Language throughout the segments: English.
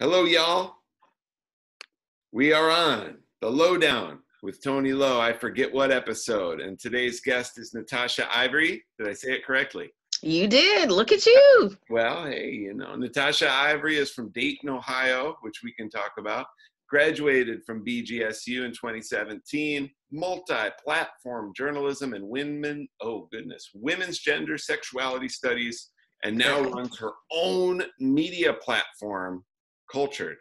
Hello, y'all. We are on the Lowdown with Tony Lowe. I forget what episode. And today's guest is Natasha Ivery. Did I say it correctly? You did. Look at you. Well, hey, Natasha Ivery is from Dayton, Ohio, which we can talk about. Graduated from BGSU in 2017. Multiplatform journalism and women's gender sexuality studies, and now runs her own media platform, kultHERed.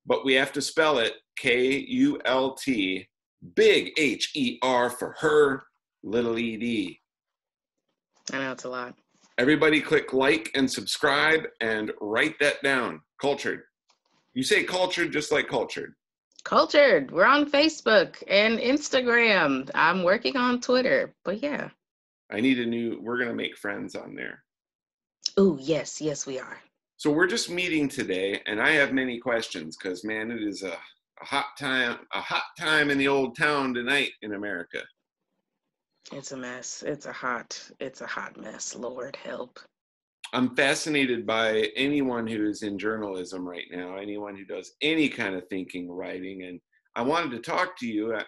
But we have to spell it KULT, big HER for her, little ED. I know it's a lot. Everybody click like and subscribe and write that down. kultHERed. You say kultHERed just like kultHERed. kultHERed. We're on Facebook and Instagram. I'm working on Twitter, but yeah. We're going to make friends on there. Oh, yes, we are. So we're just meeting today, and I have many questions because, man, it is a hot time in the old town tonight in America. It's a mess. It's a hot mess. Lord help. I'm fascinated by anyone who is in journalism right now, anyone who does any kind of thinking, writing, and I wanted to talk to you.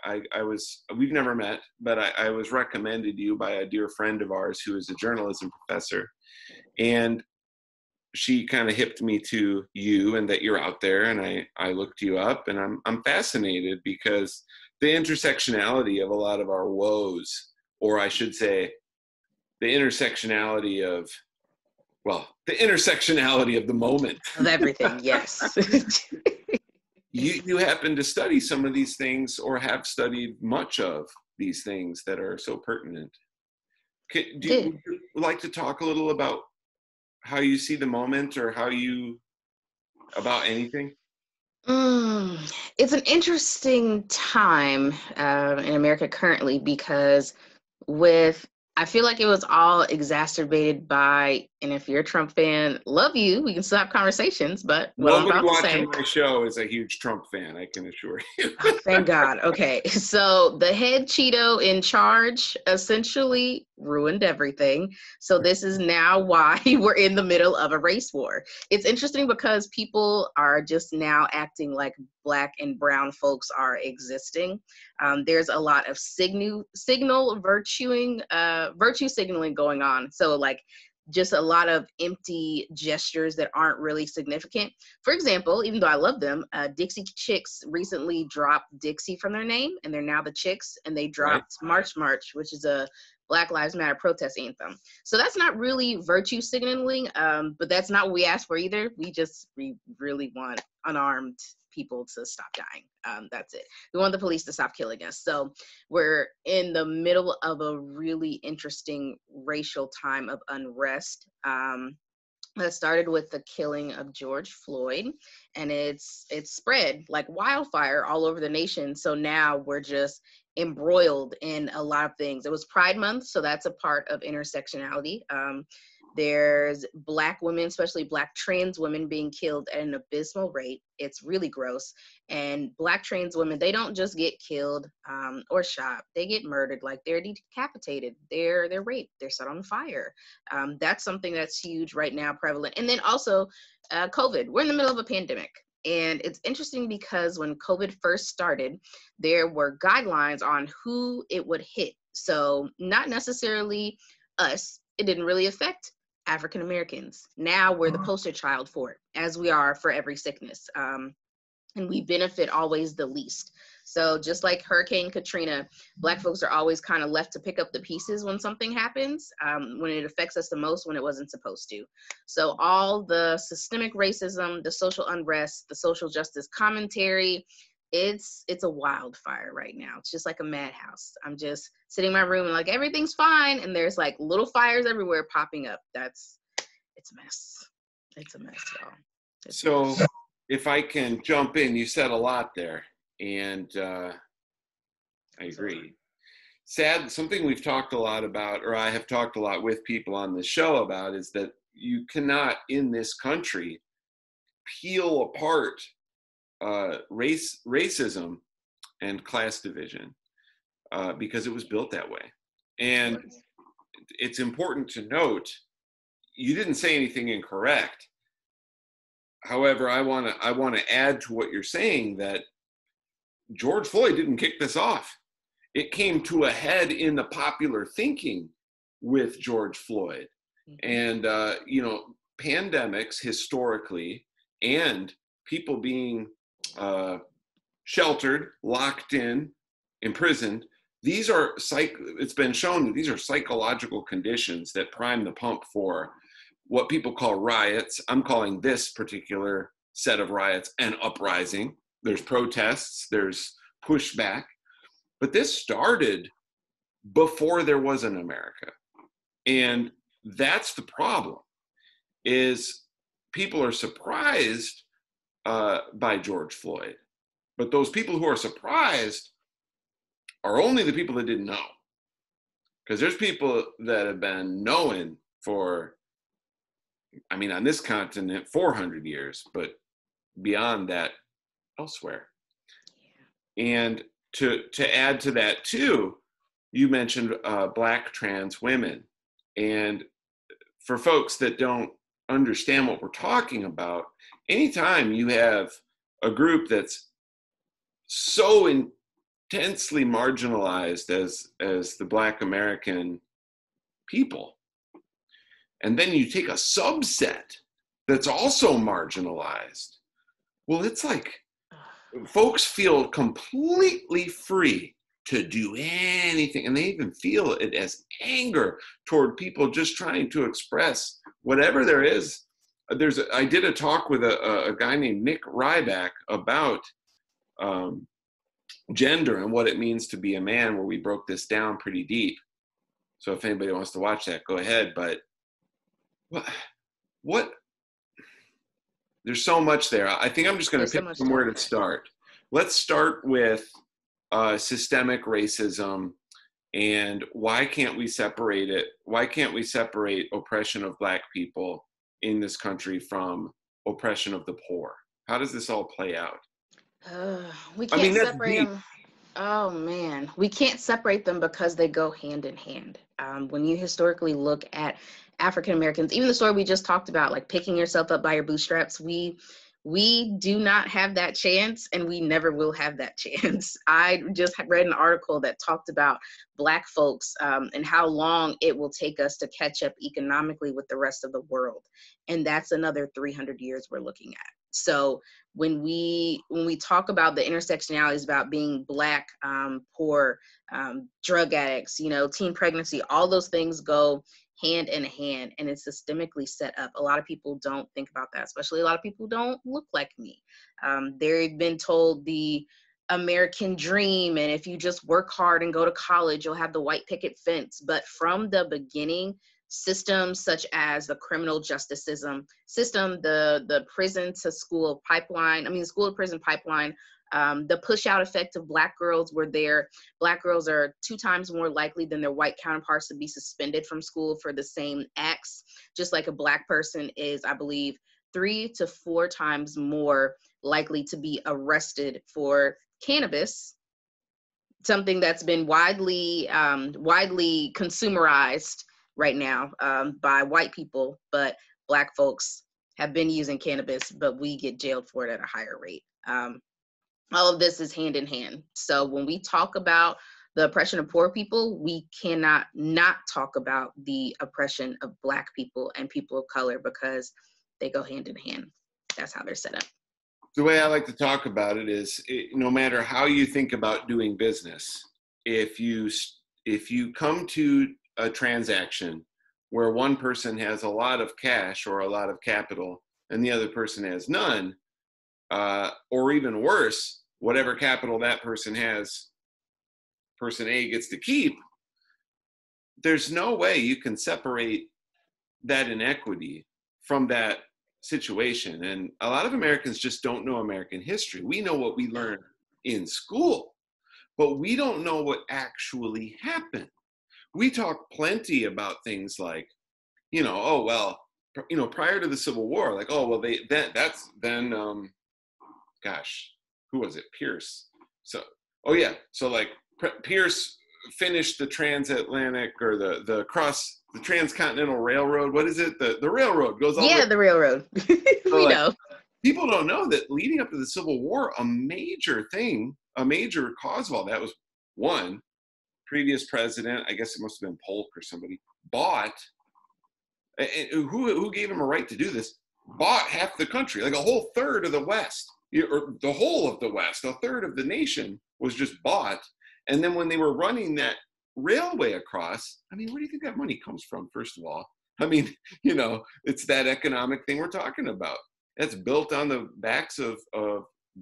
We've never met, but I was recommended to you by a dear friend of ours who is a journalism professor, and she kind of hipped me to you and that you're out there, and I looked you up, and I'm fascinated because the intersectionality of a lot of our woes, or I should say the intersectionality of the moment. Of everything, yes. You happen to study some of these things or have studied much of these things that are so pertinent. Would you like to talk a little about how you see the moment or about anything? It's an interesting time in America currently because I feel like it was all exacerbated by, and if you're a Trump fan, love you, we can still have conversations, but what nobody I'm about to say, watching my show is a huge Trump fan, I can assure you. Thank God. Okay, so the head Cheeto in charge essentially ruined everything. So this is now why we're in the middle of a race war. It's interesting because people are just now acting like Black and brown folks are existing. There's a lot of virtue signaling going on. So like just a lot of empty gestures that aren't really significant. For example, even though I love them, Dixie Chicks recently dropped Dixie from their name, and they're now the Chicks, and they dropped March, which is a Black Lives Matter protest anthem. So that's not really virtue signaling, but that's not what we asked for either. We really want unarmed people to stop dying. That's it. We want the police to stop killing us. So we're in the middle of a really interesting racial time of unrest. That started with the killing of George Floyd, and it's spread like wildfire all over the nation. So now we're just embroiled in a lot of things. It was Pride Month, so that's a part of intersectionality. There's Black women, especially Black trans women, being killed at an abysmal rate. It's really gross. And Black trans women, they don't just get killed or shot. They get murdered, like they're decapitated, they're raped, they're set on fire. That's something that's huge right now, prevalent. And then also COVID. We're in the middle of a pandemic. And it's interesting because when COVID first started, there were guidelines on who it would hit. So not necessarily us. It didn't really affect African Americans. Now we're the poster child for it, as we are for every sickness. And we benefit always the least. So just like Hurricane Katrina, Black folks are always kind of left to pick up the pieces when something happens, when it affects us the most, when it wasn't supposed to. So all the systemic racism, the social unrest, the social justice commentary, it's a wildfire right now. It's just like a madhouse. I'm just sitting in my room and like everything's fine, and there's like little fires everywhere popping up. It's a mess. It's a mess, y'all. So if I can jump in, you said a lot there, and I agree. Something we've talked a lot about, or I have talked a lot with people on the show about, is that you cannot in this country peel apart racism and class division because it was built that way. And it's important to note, you didn't say anything incorrect. however, I want to add to what you're saying that George Floyd didn't kick this off. It came to a head in the popular thinking with George Floyd. And, pandemics historically and people being sheltered, locked in, imprisoned, it's been shown that these are psychological conditions that prime the pump for what people call riots. I'm calling this particular set of riots an uprising. There's protests, there's pushback, but this started before there was an America. And that's the problem, is people are surprised by George Floyd, but those people who are surprised are only the people that didn't know. Because there's people that have been knowing for, on this continent, 400 years, but beyond that, elsewhere. And to add to that too, you mentioned Black trans women. And for folks that don't understand what we're talking about, anytime you have a group that's so intensely marginalized as the Black American people, and then you take a subset that's also marginalized, well, it's like folks feel completely free to do anything, and they even feel it as anger toward people just trying to express whatever there is. I did a talk with a guy named Nick Ryback about gender and what it means to be a man, where we broke this down pretty deep. So if anybody wants to watch that, go ahead. But what there's so much there. I think I'm just going to pick somewhere to start. Let's start with systemic racism, and why can't we separate it? Why can't we separate oppression of Black people in this country from oppression of the poor? How does this all play out? We can't separate them. Oh man, we can't separate them because they go hand in hand. When you historically look at African Americans, even the story we just talked about, like picking yourself up by your bootstraps, we do not have that chance, and we never will have that chance. I just read an article that talked about Black folks and how long it will take us to catch up economically with the rest of the world. And that's another 300 years we're looking at. So when we talk about the intersectionalities about being Black, poor, drug addicts, teen pregnancy, all those things go hand in hand, and it's systemically set up. A lot of people don't think about that, especially a lot of people who don't look like me. They've been told the American dream, and if you just work hard and go to college, you'll have the white picket fence. But from the beginning, systems such as the criminal justice system, the prison to school pipeline, school to prison pipeline, the push out effect of Black girls, where Black girls are 2 times more likely than their white counterparts to be suspended from school for the same acts, just like a Black person is, I believe, 3 to 4 times more likely to be arrested for cannabis, something that's been widely consumerized right now by white people, but Black folks have been using cannabis, but we get jailed for it at a higher rate. All of this is hand in hand. So when we talk about the oppression of poor people, we cannot not talk about the oppression of Black people and people of color, because they go hand in hand. That's how they're set up. The way I like to talk about it is, no matter how you think about doing business, if you come to a transaction where one person has a lot of cash or a lot of capital and the other person has none, or even worse, whatever capital that person has, person A gets to keep, there's no way you can separate that inequity from that situation. And a lot of Americans just don't know American history. We know what we learned in school, but we don't know what actually happened. We talk plenty about things like, prior to the Civil War, like, who was it? Pierce. So Pierce finished the transatlantic or the transcontinental railroad. What is it? The railroad goes all the railroad. We know. people don't know that leading up to the Civil War, a major cause of all that was, one, previous president, I guess it must have been Polk or somebody, bought, and who gave him a right to do this, bought half the country, like a whole third of the West, or the whole of the West, a third of the nation was just bought. And then when they were running that railway across, I mean, where do you think that money comes from, first of all? I mean, it's that economic thing we're talking about. That's built on the backs of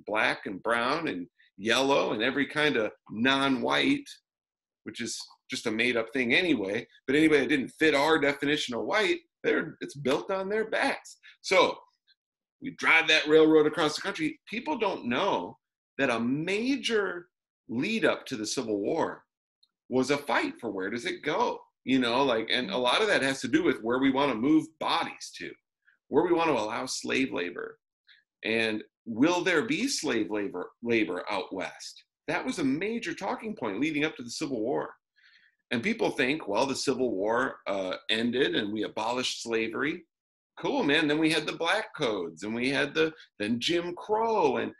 black and brown and yellow and every kind of non-white, which is just a made-up thing anyway. But anybody that didn't fit our definition of white, it's built on their backs. So we drive that railroad across the country. People don't know that a major lead up to the Civil War was a fight for where does it go, and a lot of that has to do with where we want to move bodies to, where we want to allow slave labor, and will there be slave labor out west? That was a major talking point leading up to the Civil War. And people think, well, the Civil War ended and we abolished slavery. Cool, man. Then we had the Black Codes, and we had then Jim Crow. And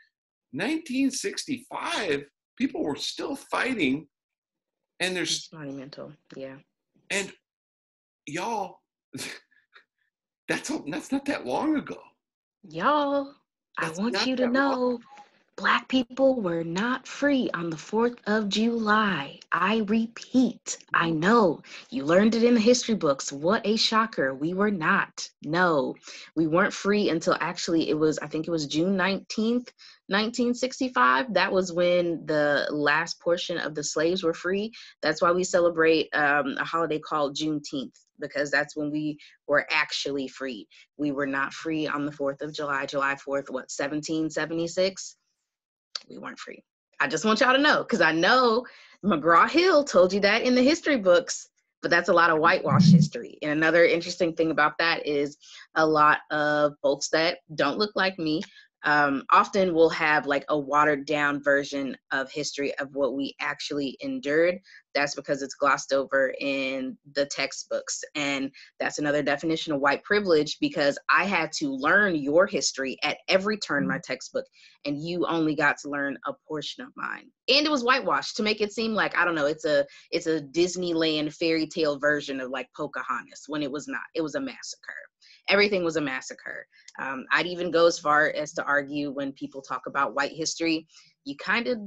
1965, people were still fighting, and It's monumental, yeah. And y'all, that's not that long ago. Y'all, I want you to know, Black people were not free on the 4th of July. I repeat, I know you learned it in the history books. What a shocker. We were not. No, we weren't free until actually I think it was June 19th, 1965. That was when the last portion of the slaves were free. That's why we celebrate a holiday called Juneteenth, because that's when we were actually free. We were not free on the 4th of July, July 4th, 1776? We weren't free. I just want y'all to know, because I know McGraw-Hill told you that in the history books, but that's a lot of whitewash history. And another interesting thing about that is a lot of folks that don't look like me often will have like a watered down version of history of what we actually endured. That's because it's glossed over in the textbooks. And that's another definition of white privilege, because I had to learn your history at every turn in my textbook, and you only got to learn a portion of mine. And it was whitewashed to make it seem like, I don't know, it's a Disneyland fairy tale version of like Pocahontas, when it was not. It was a massacre. Everything was a massacre. I'd even go as far as to argue, when people talk about white history, you kind of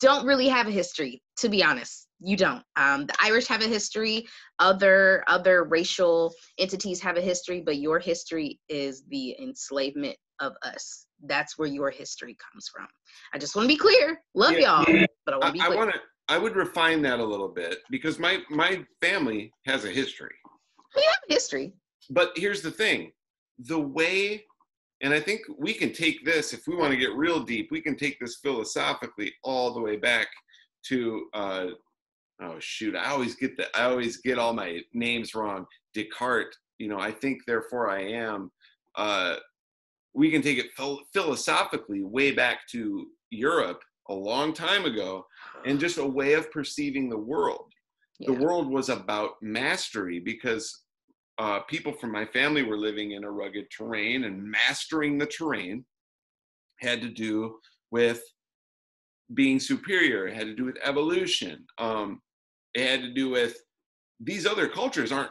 don't really have a history, to be honest. You don't. The Irish have a history. Other racial entities have a history, but your history is the enslavement of us. That's where your history comes from. I just want to be clear. Love y'all, but I want to be clear. I would refine that a little bit, because my family has a history. We have a history. But here's the thing, the way, and I think we can take this, if we want to get real deep, we can take this philosophically all the way back to, I always get all my names wrong. Descartes, I think, therefore I am. We can take it philosophically way back to Europe a long time ago, and just a way of perceiving the world. Yeah. The world was about mastery, because people from my family were living in a rugged terrain, and mastering the terrain had to do with being superior. It had to do with evolution. It had to do with, these other cultures aren't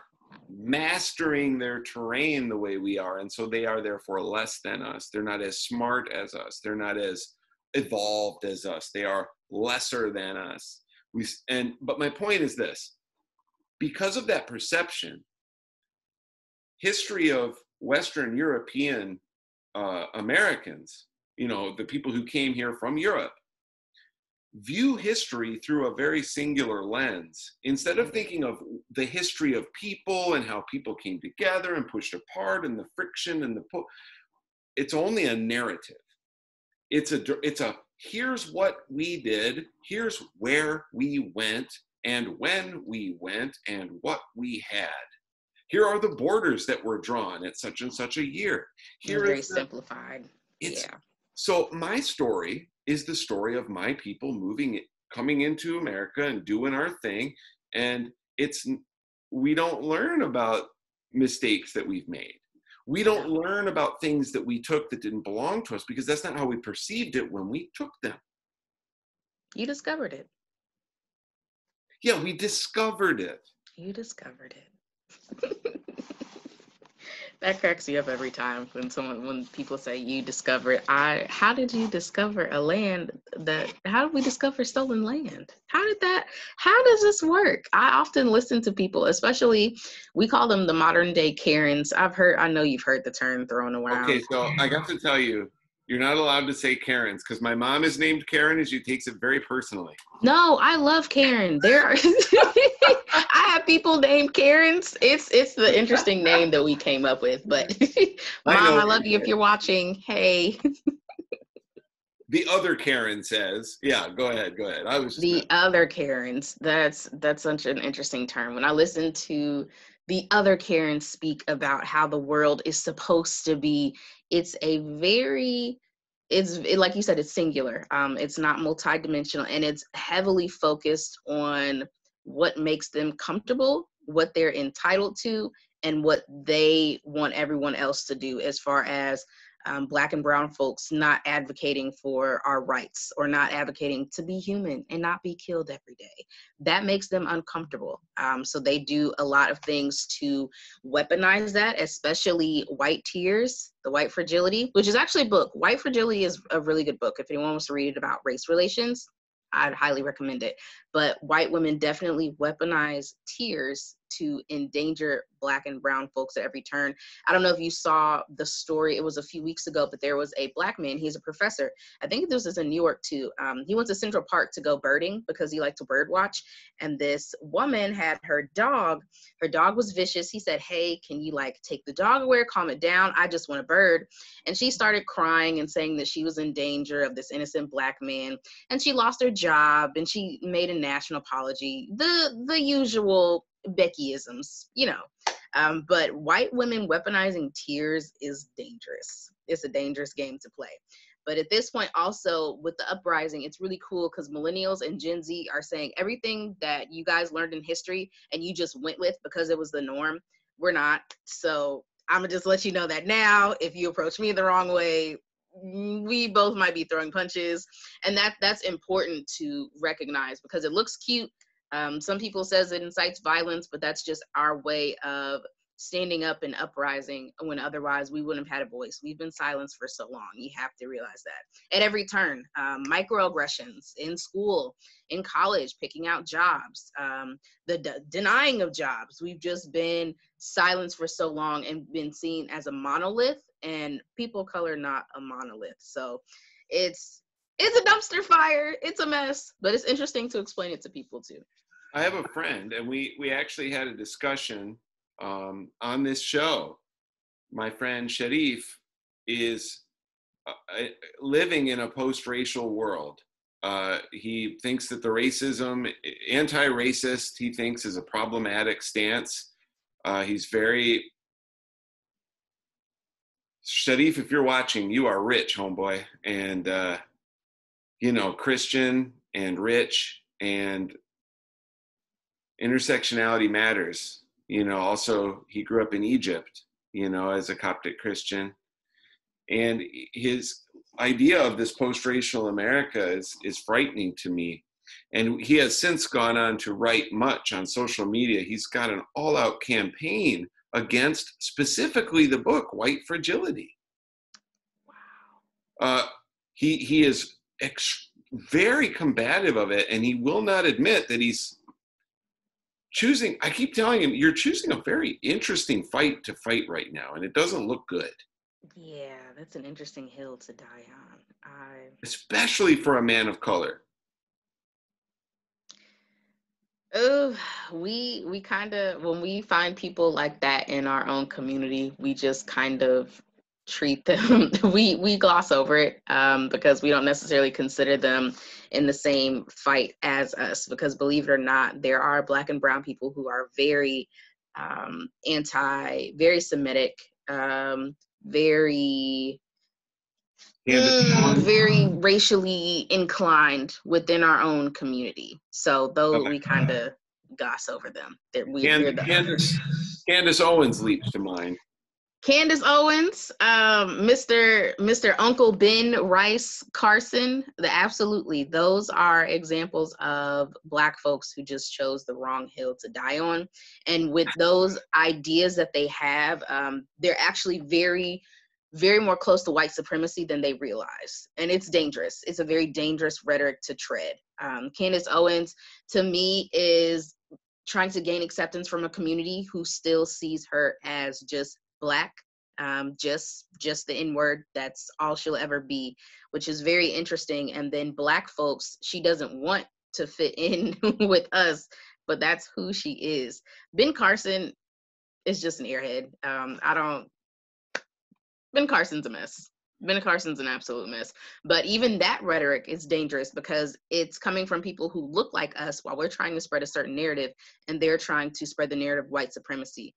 mastering their terrain the way we are, and so they are therefore less than us. They're not as smart as us. They're not as evolved as us. They are lesser than us. But my point is this: because of that perception, history of Western European Americans, the people who came here from Europe, view history through a very singular lens. Instead of thinking of the history of people and how people came together and pushed apart and the friction and it's only a narrative. It's a here's what we did, here's where we went, and when we went, and what we had. Here are the borders that were drawn at such and such a year. Here very simplified. So my story is the story of my people coming into America and doing our thing. And we don't learn about mistakes that we've made. We don't learn about things that we took that didn't belong to us because that's not how we perceived it when we took them. You discovered it. Yeah, we discovered it. You discovered it. That cracks me up every time when people say you discovered. How did you discover a land how did we discover stolen land? How does this work? I often listen to people, especially, we call them the modern day Karens. I know you've heard the term thrown around. Okay, so I got to tell you, you're not allowed to say Karens because my mom is named Karen and she takes it very personally. No, I love Karen. I have people named Karens. It's the interesting name that we came up with. But Mom, I love you if you're watching. Hey. The other Karen says, yeah, go ahead. I was just other Karens. That's such an interesting term. When I listen to the other Karens speak about how the world is supposed to be, like you said, it's singular. It's not multidimensional, and it's heavily focused on what makes them comfortable, what they're entitled to, and what they want everyone else to do, as far as Black and brown folks not advocating for our rights or not advocating to be human and not be killed every day. That makes them uncomfortable. So they do a lot of things to weaponize that, especially White Tears, The White Fragility, which is actually a book. White Fragility is a really good book. If anyone wants to read it about race relations, I'd highly recommend it. But white women definitely weaponize tears to endanger Black and brown folks at every turn. I don't know if you saw the story. It was a few weeks ago, but there was a Black man. He's a professor. I think this is in New York too. He went to Central Park to go birding because he liked to bird watch. And this woman had her dog. Her dog was vicious. He said, "Hey, can you take the dog away, calm it down? I just want a bird." And she started crying and saying that she was in danger of this innocent Black man. And she lost her job and she made a national apology. The usual Beckyisms, but white women weaponizing tears is dangerous. It's a dangerous game to play. But at this point, also with the uprising, it's really cool because millennials and Gen Z are saying everything that you guys learned in history and you just went with because it was the norm. We're not. So I'm gonna just let you know that now. If you approach me the wrong way, we both might be throwing punches, and that's important to recognize because it looks cute. Some people says it incites violence, but that's just our way of standing up and uprising when otherwise we wouldn't have had a voice. We've been silenced for so long. You have to realize that at every turn. Microaggressions in school, in college, picking out jobs, the denying of jobs. We've just been silenced for so long and been seen as a monolith, and people of color not a monolith. So it's a dumpster fire. It's a mess, but it's interesting to explain it to people too. I have a friend, and we actually had a discussion on this show. My friend Sharif is living in a post-racial world. He thinks that the racism, anti-racist, he thinks is a problematic stance. He's very, Sharif, if you're watching, you are rich, homeboy, and Christian and rich, and intersectionality matters. Also he grew up in Egypt, as a Coptic Christian. And his idea of this post-racial America is frightening to me. And he has since gone on to write much on social media. He's got an all-out campaign against specifically the book, White Fragility. Wow. He is very combative of it, and he will not admit that he's choosing. I keep telling him, you're choosing a very interesting fight to fight right now, and it doesn't look good. Yeah, that's an interesting hill to die on. Especially for a man of color. Oh, we kind of, when we find people like that in our own community, we just kind of treat them, we gloss over it because we don't necessarily consider them in the same fight as us, because believe it or not, there are Black and brown people who are very very Semitic, very racially inclined within our own community. So though we kind of goss over them. Candace Owens leaps to mind. Candace Owens, Mr. Uncle Ben Rice Carson, absolutely, those are examples of Black folks who just chose the wrong hill to die on. And with those ideas that they have, they're actually very, very more close to white supremacy than they realize. And it's dangerous. It's a very dangerous rhetoric to tread. Candace Owens, to me, is trying to gain acceptance from a community who still sees her as just Black, just the N-word. That's all she'll ever be, which is very interesting. And then Black folks, she doesn't want to fit in with us, but that's who she is. Ben Carson is just an airhead. Ben Carson's a mess. Ben Carson's an absolute mess. But even that rhetoric is dangerous because it's coming from people who look like us while we're trying to spread a certain narrative, and they're trying to spread the narrative of white supremacy.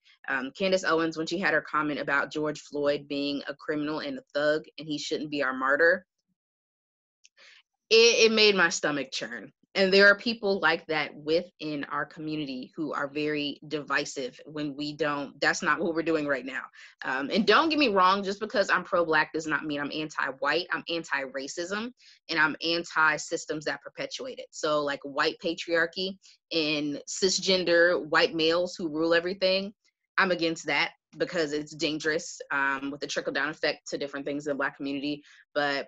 Candace Owens, when she had her comment about George Floyd being a criminal and a thug and he shouldn't be our martyr, it made my stomach churn. And there are people like that within our community who are very divisive when we don't, that's not what we're doing right now. And don't get me wrong, just because I'm pro-Black does not mean I'm anti-white. I'm anti-racism and I'm anti-systems that perpetuate it. So like white patriarchy and cisgender white males who rule everything, I'm against that because it's dangerous with the trickle-down effect to different things in the Black community. But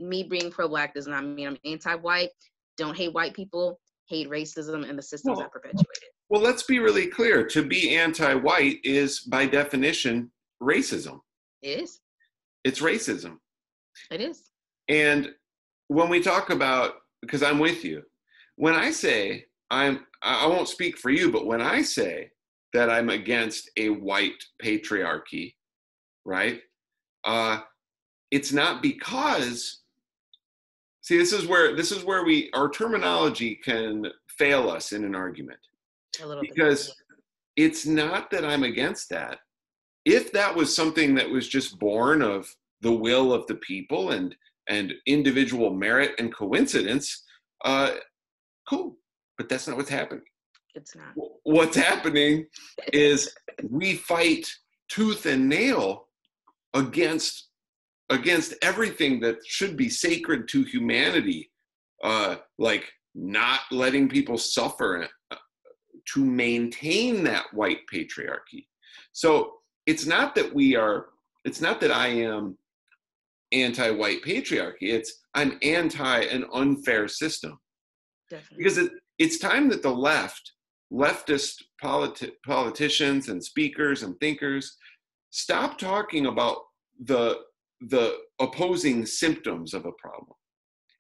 me being pro-Black does not mean I'm anti-white. Don't hate white people, hate racism and the systems that perpetuate it. Well, let's be really clear. To be anti-white is, by definition, racism. It is. It's racism. It is. And when we talk about, because I'm with you, when I say, I won't speak for you, but when I say that I'm against a white patriarchy, right? It's not because, see, this is where our terminology can fail us in an argument. Because it's not that I'm against that. If that was something that was just born of the will of the people and individual merit and coincidence, cool. But that's not what's happening. It's not. What's happening is we fight tooth and nail against everything that should be sacred to humanity, like not letting people suffer to maintain that white patriarchy. So it's not that I am anti-white patriarchy. It's I'm anti an unfair system. Definitely. Because it's time that the leftist politicians and speakers and thinkers stop talking about the opposing symptoms of a problem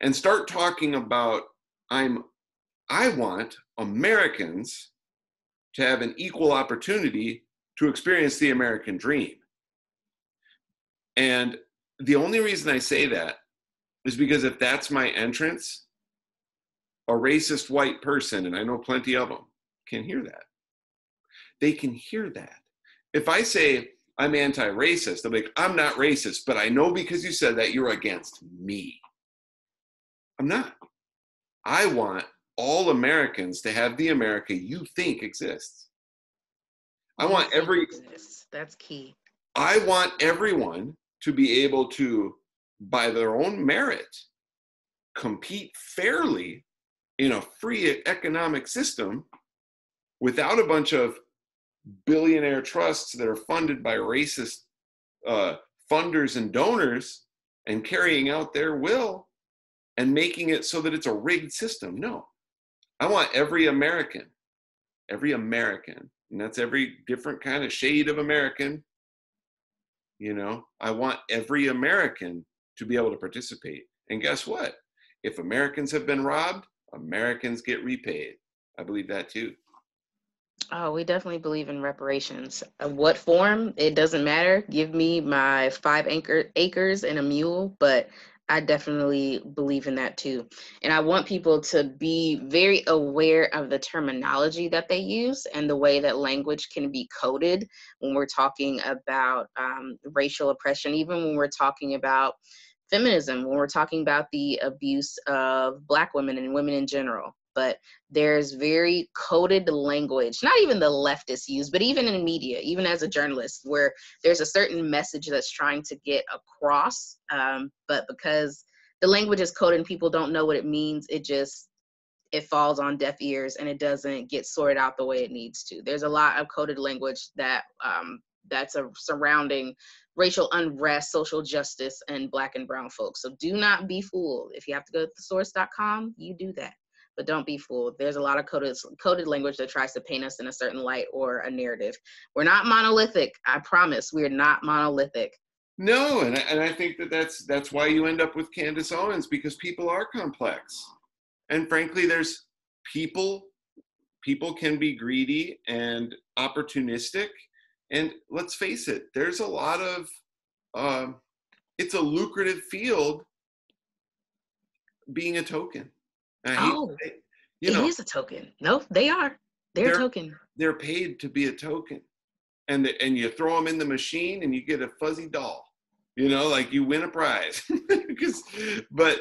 and start talking about I want Americans to have an equal opportunity to experience the American dream. And the only reason I say that is because if that's my entrance, a racist white person, and I know plenty of them, can hear that. They can hear that. If I say I'm anti-racist, they'll be like, I'm not racist, but I know because you said that you're against me. I'm not. I want all Americans to have the America you think exists. That's key. I want everyone to be able to, by their own merit, compete fairly in a free economic system without a bunch of billionaire trusts that are funded by racist funders and donors and carrying out their will and making it so that it's a rigged system. No, I want every American, and that's every different kind of shade of American. I want every American to be able to participate. And guess what? If Americans have been robbed, Americans get repaid. I believe that too. Oh, we definitely believe in reparations. What form? It doesn't matter. Give me my 5 acres and a mule, but I definitely believe in that too. And I want people to be very aware of the terminology that they use and the way that language can be coded when we're talking about racial oppression, even when we're talking about feminism, when we're talking about the abuse of Black women and women in general. but there's very coded language, not even the leftists use, but even in media, even as a journalist, where there's a certain message that's trying to get across, but because the language is coded and people don't know what it means, it falls on deaf ears and it doesn't get sorted out the way it needs to. There's a lot of coded language that's surrounding racial unrest, social justice, and Black and brown folks. So do not be fooled. If you have to go to thesource.com, you do that. But don't be fooled. There's a lot of coded language that tries to paint us in a certain light or a narrative. We're not monolithic. I promise. We're not monolithic. No, and I think that's why you end up with Candace Owens, because people are complex. And frankly, there's people can be greedy and opportunistic. And let's face it, there's a lot of, it's a lucrative field being a token. It is a token. No, they are. They're a token. They're paid to be a token. And you throw them in the machine and you get a fuzzy doll, like you win a prize. But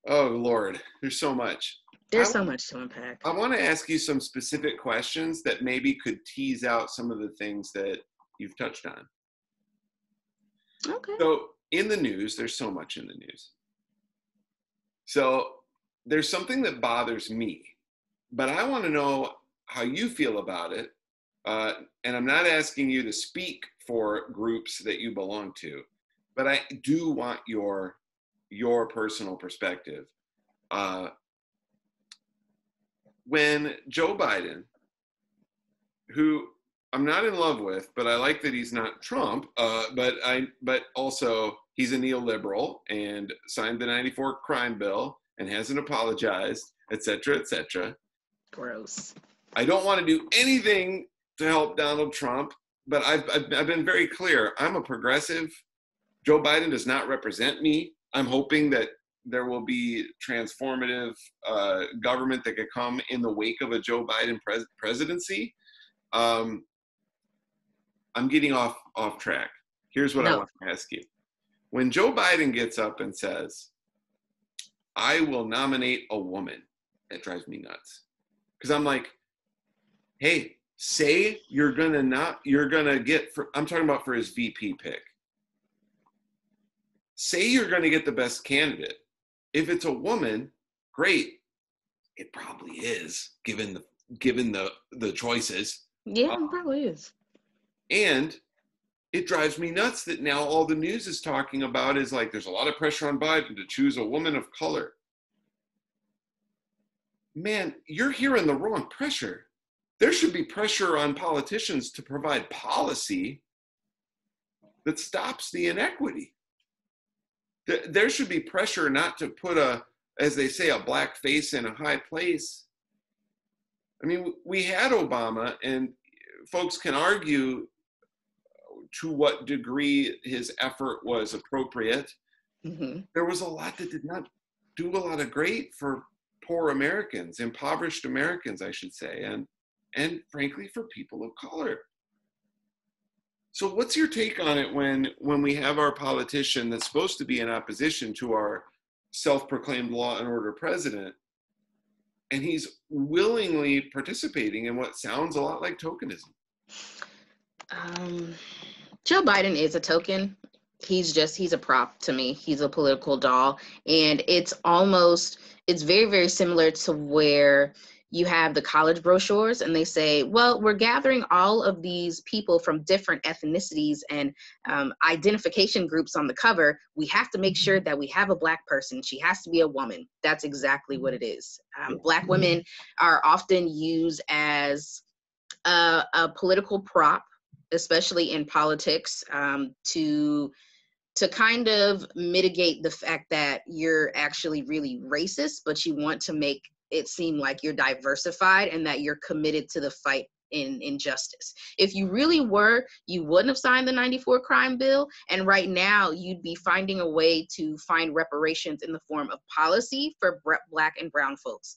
oh Lord, there's so much. There's so much to unpack. I want to ask you some specific questions that maybe could tease out some of the things that you've touched on. Okay. So in the news, there's so much in the news. So there's something that bothers me, but I want to know how you feel about it. And I'm not asking you to speak for groups that you belong to, but I do want your personal perspective. When Joe Biden, who I'm not in love with, but I like that he's not Trump, but also he's a neoliberal and signed the 94 crime bill and hasn't apologized, et cetera, et cetera. Gross. I don't want to do anything to help Donald Trump, but I've been very clear. I'm a progressive. Joe Biden does not represent me. I'm hoping that there will be transformative government that could come in the wake of a Joe Biden presidency. I'm getting off track. Here's what I want to ask you. When Joe Biden gets up and says, I will nominate a woman, that drives me nuts. Because I'm like, hey, say you're gonna get, I'm talking about for his VP pick. Say you're gonna get the best candidate. If it's a woman, great. It probably is, given the choices. Yeah, it probably is. And it drives me nuts that now all the news is talking about is like, there's a lot of pressure on Biden to choose a woman of color. Man, you're hearing the wrong pressure. There should be pressure on politicians to provide policy that stops the inequity. There should be pressure not to put as they say, a black face in a high place. I mean, we had Obama, and folks can argue to what degree his effort was appropriate. Mm-hmm. There was a lot that did not do a lot of great for poor Americans, impoverished Americans, I should say, and frankly, for people of color. So what's your take on it when we have our politician that's supposed to be in opposition to our self-proclaimed law and order president, and he's willingly participating in what sounds a lot like tokenism? Joe Biden is a token. He's a prop to me. He's a political doll. And it's very, very similar to where you have the college brochures and they say, well, we're gathering all of these people from different ethnicities and identification groups on the cover. We have to make sure that we have a Black person. She has to be a woman. That's exactly what it is. Black women are often used as a political prop, especially in politics, to kind of mitigate the fact that you're actually really racist, but you want to make it seem like you're diversified and that you're committed to the fight in injustice. If you really were, you wouldn't have signed the 94 crime bill. And right now you'd be finding a way to find reparations in the form of policy for Black and brown folks.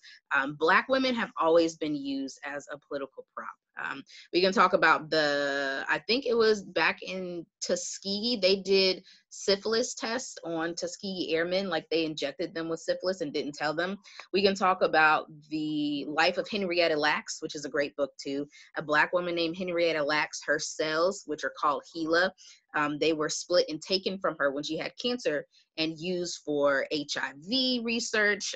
Black women have always been used as a political prop. We can talk about I think it was back in Tuskegee, they did syphilis tests on Tuskegee Airmen, like they injected them with syphilis and didn't tell them. We can talk about the life of Henrietta Lacks, which is a great book too. A Black woman named Henrietta Lacks, her cells, which are called HeLa, they were split and taken from her when she had cancer and used for HIV research,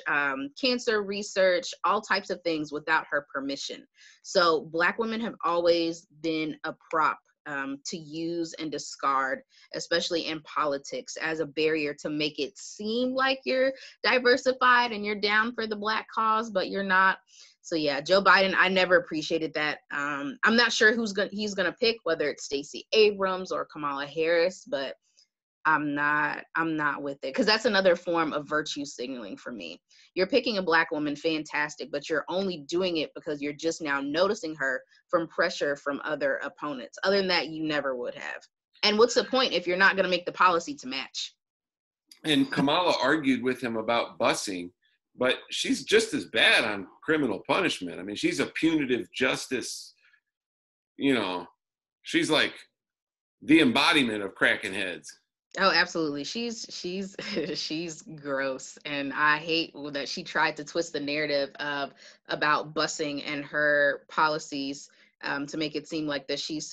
cancer research, all types of things without her permission. So Black women have always been a prop to use and discard, especially in politics, as a barrier to make it seem like you're diversified and you're down for the Black cause, but you're not. So yeah, Joe Biden, I never appreciated that. I'm not sure he's gonna pick, whether it's Stacey Abrams or Kamala Harris, but I'm not with it, because that's another form of virtue signaling for me. You're picking a Black woman, fantastic, but you're only doing it because you're just now noticing her from pressure from other opponents. Other than that, you never would have. And what's the point if you're not going to make the policy to match? And Kamala argued with him about busing, but she's just as bad on criminal punishment. I mean, she's a punitive justice, she's like the embodiment of cracking heads. Oh, absolutely. She's she's gross, and I hate that she tried to twist the narrative about busing and her policies to make it seem like that she's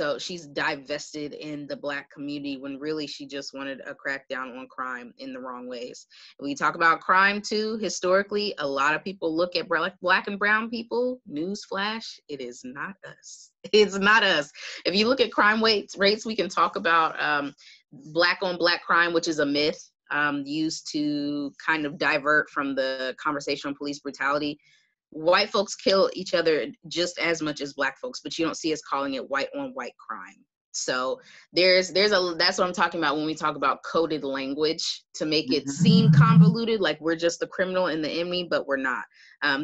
divested in the Black community, when really she just wanted a crackdown on crime in the wrong ways. We talk about crime too. Historically, a lot of people look at Black and brown people. Newsflash: it is not us. It's not us. If you look at crime rates, we can talk about Black on Black crime, which is a myth used to kind of divert from the conversation on police brutality. White folks kill each other just as much as Black folks, but you don't see us calling it white on white crime. So that's what I'm talking about when we talk about coded language to make it seem convoluted, like we're just the criminal and the enemy, but we're not.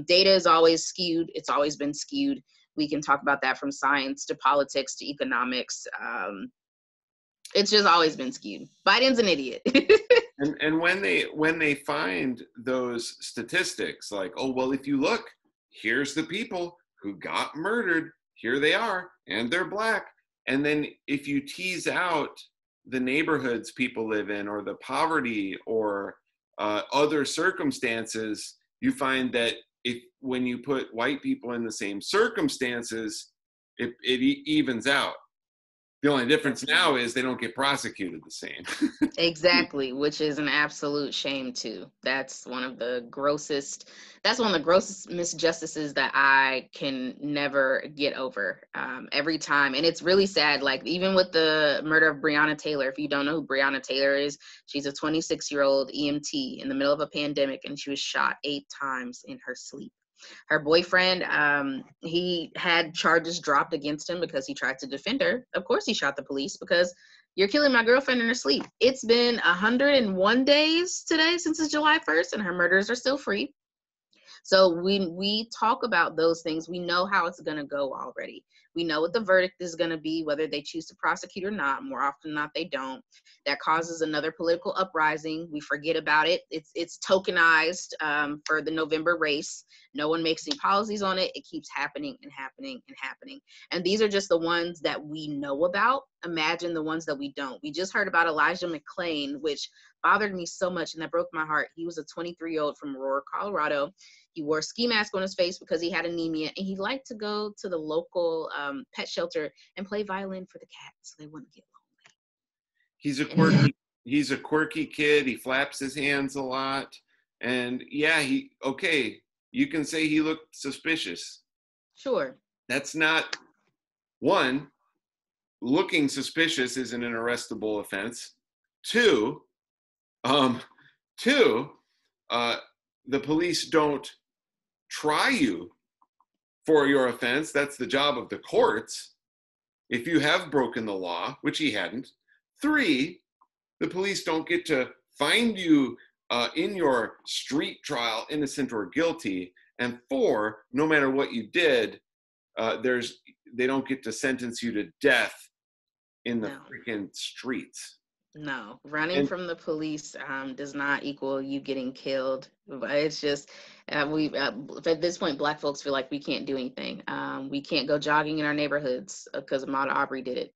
Data is always skewed. It's always been skewed. We can talk about that from science to politics to economics. It's just always been skewed. Biden's an idiot. And when they find those statistics, like, oh, well, if you look, here's the people who got murdered, here they are, and they're Black. And then if you tease out the neighborhoods people live in, or the poverty, or other circumstances, you find that when you put white people in the same circumstances, it evens out. The only difference now is they don't get prosecuted the same. Exactly, which is an absolute shame too. That's one of the grossest misjustices that I can never get over every time. And it's really sad, like even with the murder of Breonna Taylor. If you don't know who Breonna Taylor is, she's a 26-year-old EMT in the middle of a pandemic, and she was shot 8 times in her sleep. Her boyfriend, he had charges dropped against him because he tried to defend her. Of course he shot the police, because you're killing my girlfriend in her sleep. It's been 101 days today since it's July 1st, and her murderers are still free. So we talk about those things. We know how it's going to go already. We know what the verdict is going to be, whether they choose to prosecute or not. More often than not, they don't. That causes another political uprising. We forget about it. It's tokenized for the November race. No one makes any policies on it. It keeps happening and happening and happening. And these are just the ones that we know about. Imagine the ones that we don't. We just heard about Elijah McClain, which bothered me so much, and that broke my heart. He was a 23-year-old from Aurora, Colorado. He wore a ski mask on his face because he had anemia, and he liked to go to the local pet shelter and play violin for the cats so they wouldn't get lonely. He's a quirky kid. He flaps his hands a lot. And yeah, you can say he looked suspicious. Sure. That's not, one, looking suspicious isn't an arrestable offense. Two, the police don't try you for your offense. That's the job of the courts. If you have broken the law, which he hadn't. 3, the police don't get to find you in your street trial, innocent or guilty. And 4, no matter what you did, they don't get to sentence you to death in the freaking streets. No, running And from the police does not equal you getting killed. But it's just we at this point, Black folks feel like we can't do anything. We can't go jogging in our neighborhoods because Ahmaud Arbery did it.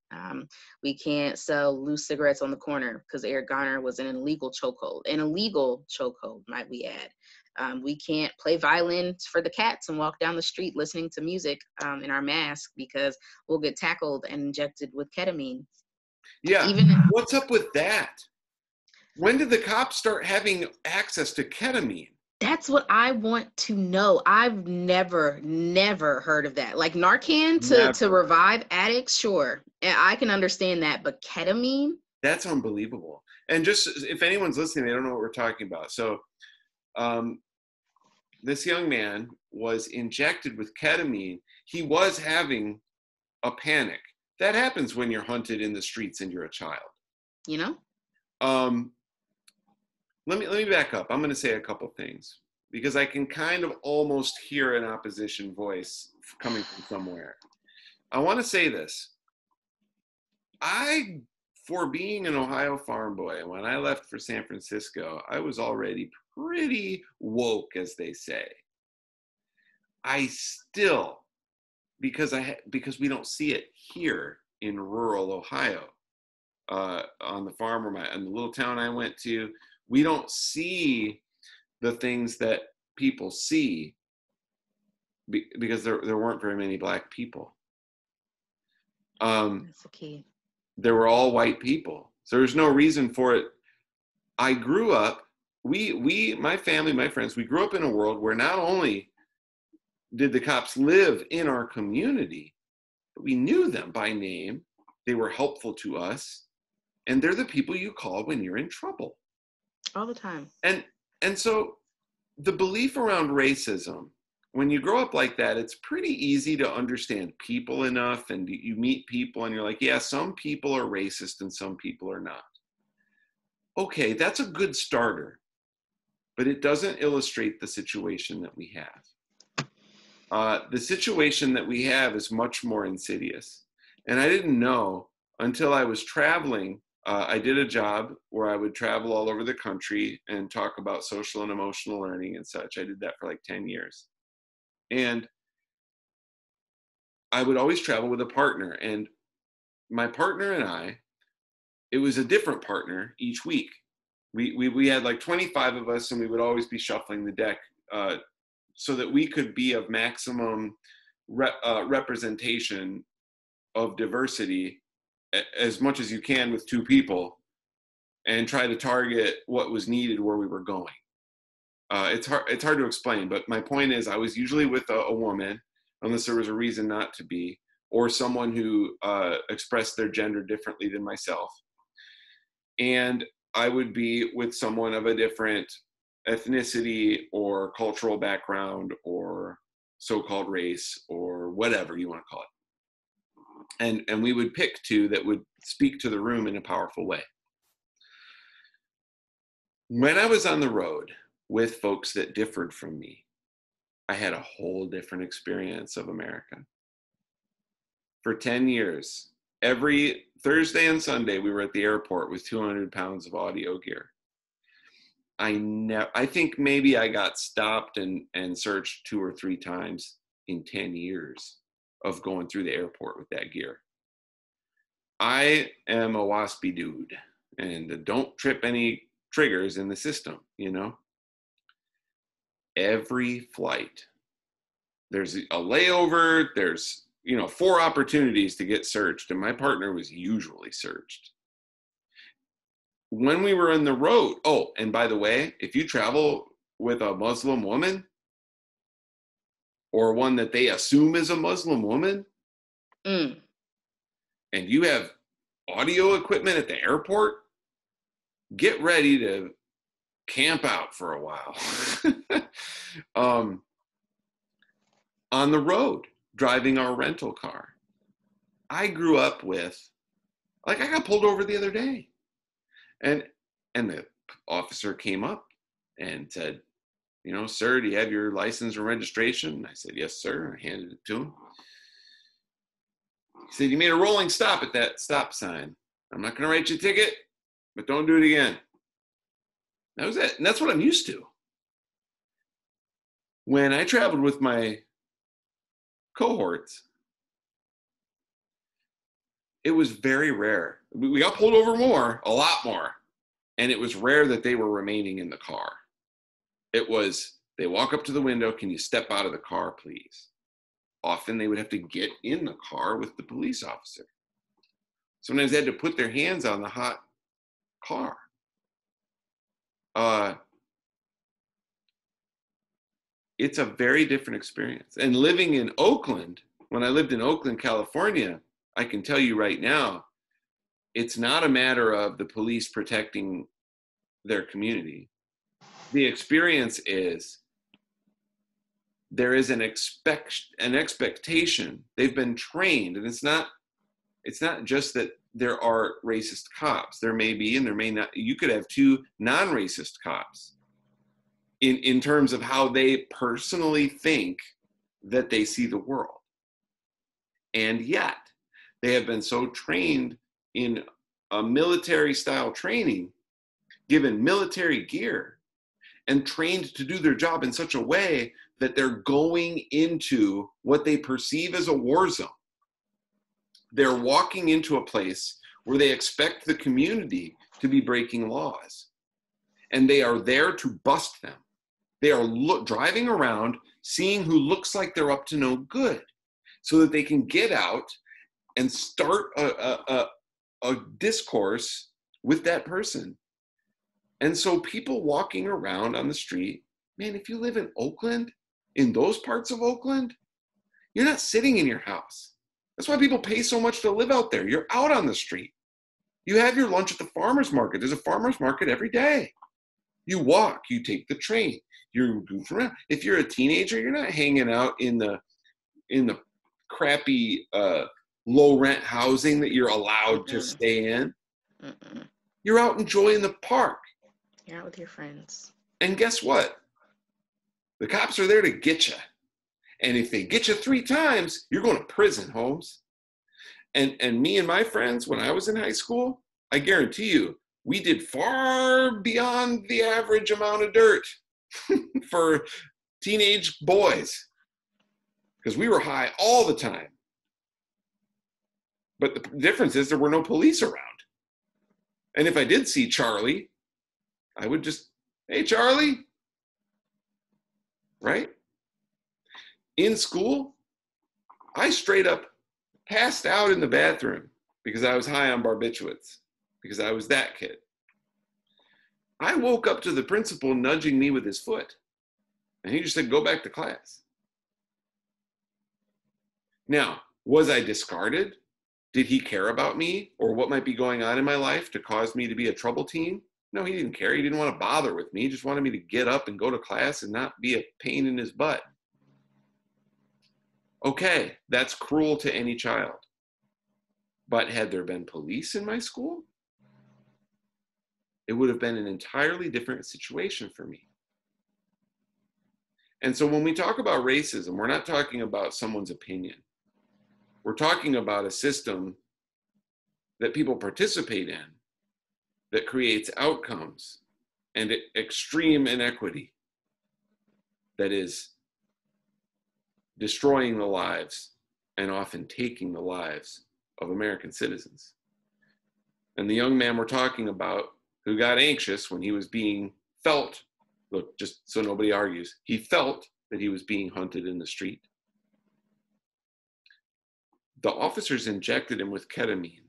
We can't sell loose cigarettes on the corner because Eric Garner was in an illegal chokehold, might we add. We can't play violin for the cats and walk down the street listening to music in our mask because we'll get tackled and injected with ketamine. yeah, Even what's up with that? When did the cops start having access to ketamine? That's what I want to know. I've never heard of that. Like Narcan to Never. revive addicts, sure. I can understand that, but ketamine? That's unbelievable. And just if anyone's listening, they don't know what we're talking about. So um, this young man was injected with ketamine. He was having a panic. That happens when you're hunted in the streets and you're a child. You know? Um, let me back up. I'm going to say a couple things because I can kind of almost hear an opposition voice coming from somewhere. I want to say this. For being an Ohio farm boy, when I left for San Francisco, I was already pretty woke, as they say. I still, because we don't see it here in rural Ohio, on the farm in the little town I went to, we don't see the things that people see because there weren't very many Black people. That's the key. They were all white people. So there's no reason for it. I grew up, my family, my friends, we grew up in a world where not only did the cops live in our community, but we knew them by name. They were helpful to us. And they're the people you call when you're in trouble. All the time. And so the belief around racism, when you grow up like that, it's pretty easy to understand people enough, and you meet people and you're like, yeah, some people are racist and some people are not. Okay, that's a good starter, but it doesn't illustrate the situation that we have. The situation that we have is much more insidious. And I didn't know until I was traveling. I did a job where I would travel all over the country and talk about social and emotional learning and such. I did that for like 10 years. And I would always travel with a partner. And my partner and I, it was a different partner each week. We had like 25 of us, and we would always be shuffling the deck so that we could be of maximum representation of diversity as much as you can with two people, and try to target what was needed where we were going. It's hard to explain, but my point is I was usually with a woman, unless there was a reason not to be, or someone who expressed their gender differently than myself. And I would be with someone of a different ethnicity or cultural background or so-called race or whatever you want to call it. And we would pick two that would speak to the room in a powerful way. When I was on the road with folks that differed from me, I had a whole different experience of America. For 10 years, every Thursday and Sunday, we were at the airport with 200 pounds of audio gear. I think maybe I got stopped and searched 2 or 3 times in 10 years of going through the airport with that gear. I am a waspy dude, and don't trip any triggers in the system, you know? Every flight, there's a layover, there's, 4 opportunities to get searched, and my partner was usually searched. When we were on the road, oh, and by the way, if you travel with a Muslim woman, or one that they assume is a Muslim woman, and you have audio equipment at the airport, get ready to camp out for a while. On the road, driving our rental car, I grew up with, I got pulled over the other day, and the officer came up and said, sir, do you have your license and registration? And I said, yes, sir. I handed it to him. He said, you made a rolling stop at that stop sign. I'm not going to write you a ticket, but don't do it again. That was it. And that's what I'm used to. When I traveled with my cohorts, it was very rare. We got pulled over more, a lot more. And it was rare that they were remaining in the car. It was, they walk up to the window, can you step out of the car, please? Often they would have to get in the car with the police officer. Sometimes they had to put their hands on the hot car. It's a very different experience. And living in Oakland, when I lived in Oakland, California, I can tell you right now, it's not a matter of the police protecting their community. The experience is there is an expectation. They've been trained, and it's not just that there are racist cops. There may be, and there may not. You could have two non-racist cops in terms of how they personally think that they see the world. And yet, they have been so trained in a military style training, given military gear, and trained to do their job in such a way that they're going into what they perceive as a war zone. They're walking into a place where they expect the community to be breaking laws. And they are there to bust them. They are driving around, seeing who looks like they're up to no good, so that they can get out and start a discourse with that person. And so people walking around on the street, man, if you live in Oakland, in those parts of Oakland, you're not sitting in your house. That's why people pay so much to live out there. You're out on the street. You have your lunch at the farmer's market. There's a farmer's market every day. You walk, you take the train, you're goofing around. If you're a teenager, you're not hanging out in the crappy low rent housing that you're allowed to stay in. You're out enjoying the park. You're out with your friends. And guess what? The cops are there to get you. And if they get you 3 times, you're going to prison, Holmes. And me and my friends, when I was in high school, I guarantee you, we did far beyond the average amount of dirt for teenage boys. Because we were high all the time. But the difference is there were no police around. And if I did see Charlie, I would just, hey, Charlie. Right? In school, I straight up passed out in the bathroom because I was high on barbiturates, because I was that kid. I woke up to the principal nudging me with his foot, and he just said, go back to class. Now, was I discarded? Did he care about me or what might be going on in my life to cause me to be a trouble teen? No, he didn't care. He didn't want to bother with me. He just wanted me to get up and go to class and not be a pain in his butt. Okay, that's cruel to any child. But had there been police in my school, it would have been an entirely different situation for me. And so when we talk about racism, we're not talking about someone's opinion. We're talking about a system that people participate in that creates outcomes and extreme inequity that is destroying the lives and often taking the lives of American citizens. And the young man we're talking about who got anxious when he was being felt, look, just so nobody argues, he felt that he was being hunted in the street. The officers injected him with ketamine.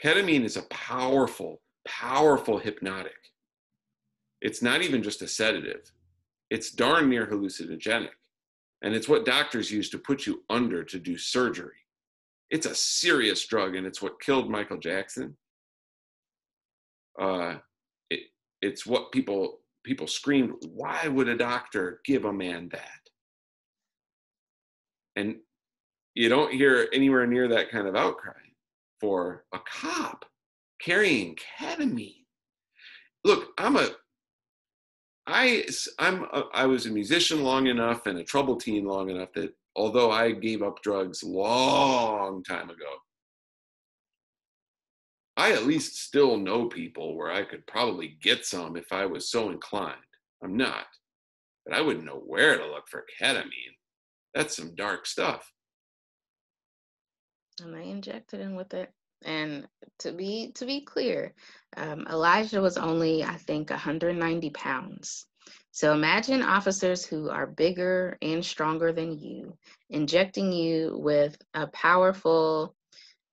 Ketamine is a powerful, powerful hypnotic. It's not even just a sedative. It's darn near hallucinogenic. And it's what doctors use to put you under to do surgery. It's a serious drug, and it's what killed Michael Jackson. It's what people screamed, why would a doctor give a man that? And you don't hear anywhere near that kind of outcry for a cop carrying ketamine. Look, I was a musician long enough and a trouble teen long enough that although I gave up drugs long time ago, I at least still know people where I could probably get some if I was so inclined. I'm not, but I wouldn't know where to look for ketamine. That's some dark stuff. And they injected him with it. And to be clear, Elijah was only, I think, 190 pounds. So imagine officers who are bigger and stronger than you injecting you with a powerful,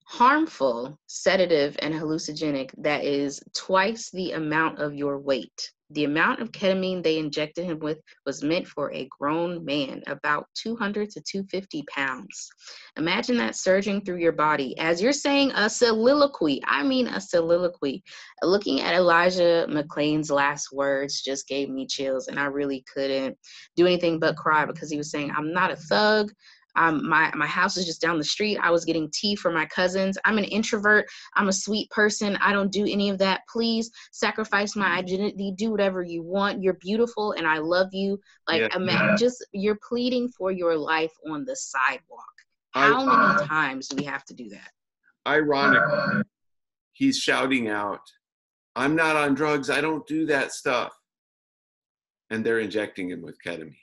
harmful sedative and hallucinogenic that is twice the amount of your weight. The amount of ketamine they injected him with was meant for a grown man, about 200 to 250 pounds. Imagine that surging through your body as you're saying a soliloquy. I mean, a soliloquy. Looking at Elijah McClain's last words just gave me chills, and I really couldn't do anything but cry because he was saying, I'm not a thug. My house is just down the street. I was getting tea for my cousins. I'm an introvert. I'm a sweet person. I don't do any of that. Please sacrifice my identity. Do whatever you want. You're beautiful and I love you. Like, Yeah. just you're pleading for your life on the sidewalk. I, How many times do we have to do that? ironically, he's shouting out, I'm not on drugs. I don't do that stuff. And they're injecting him with ketamine.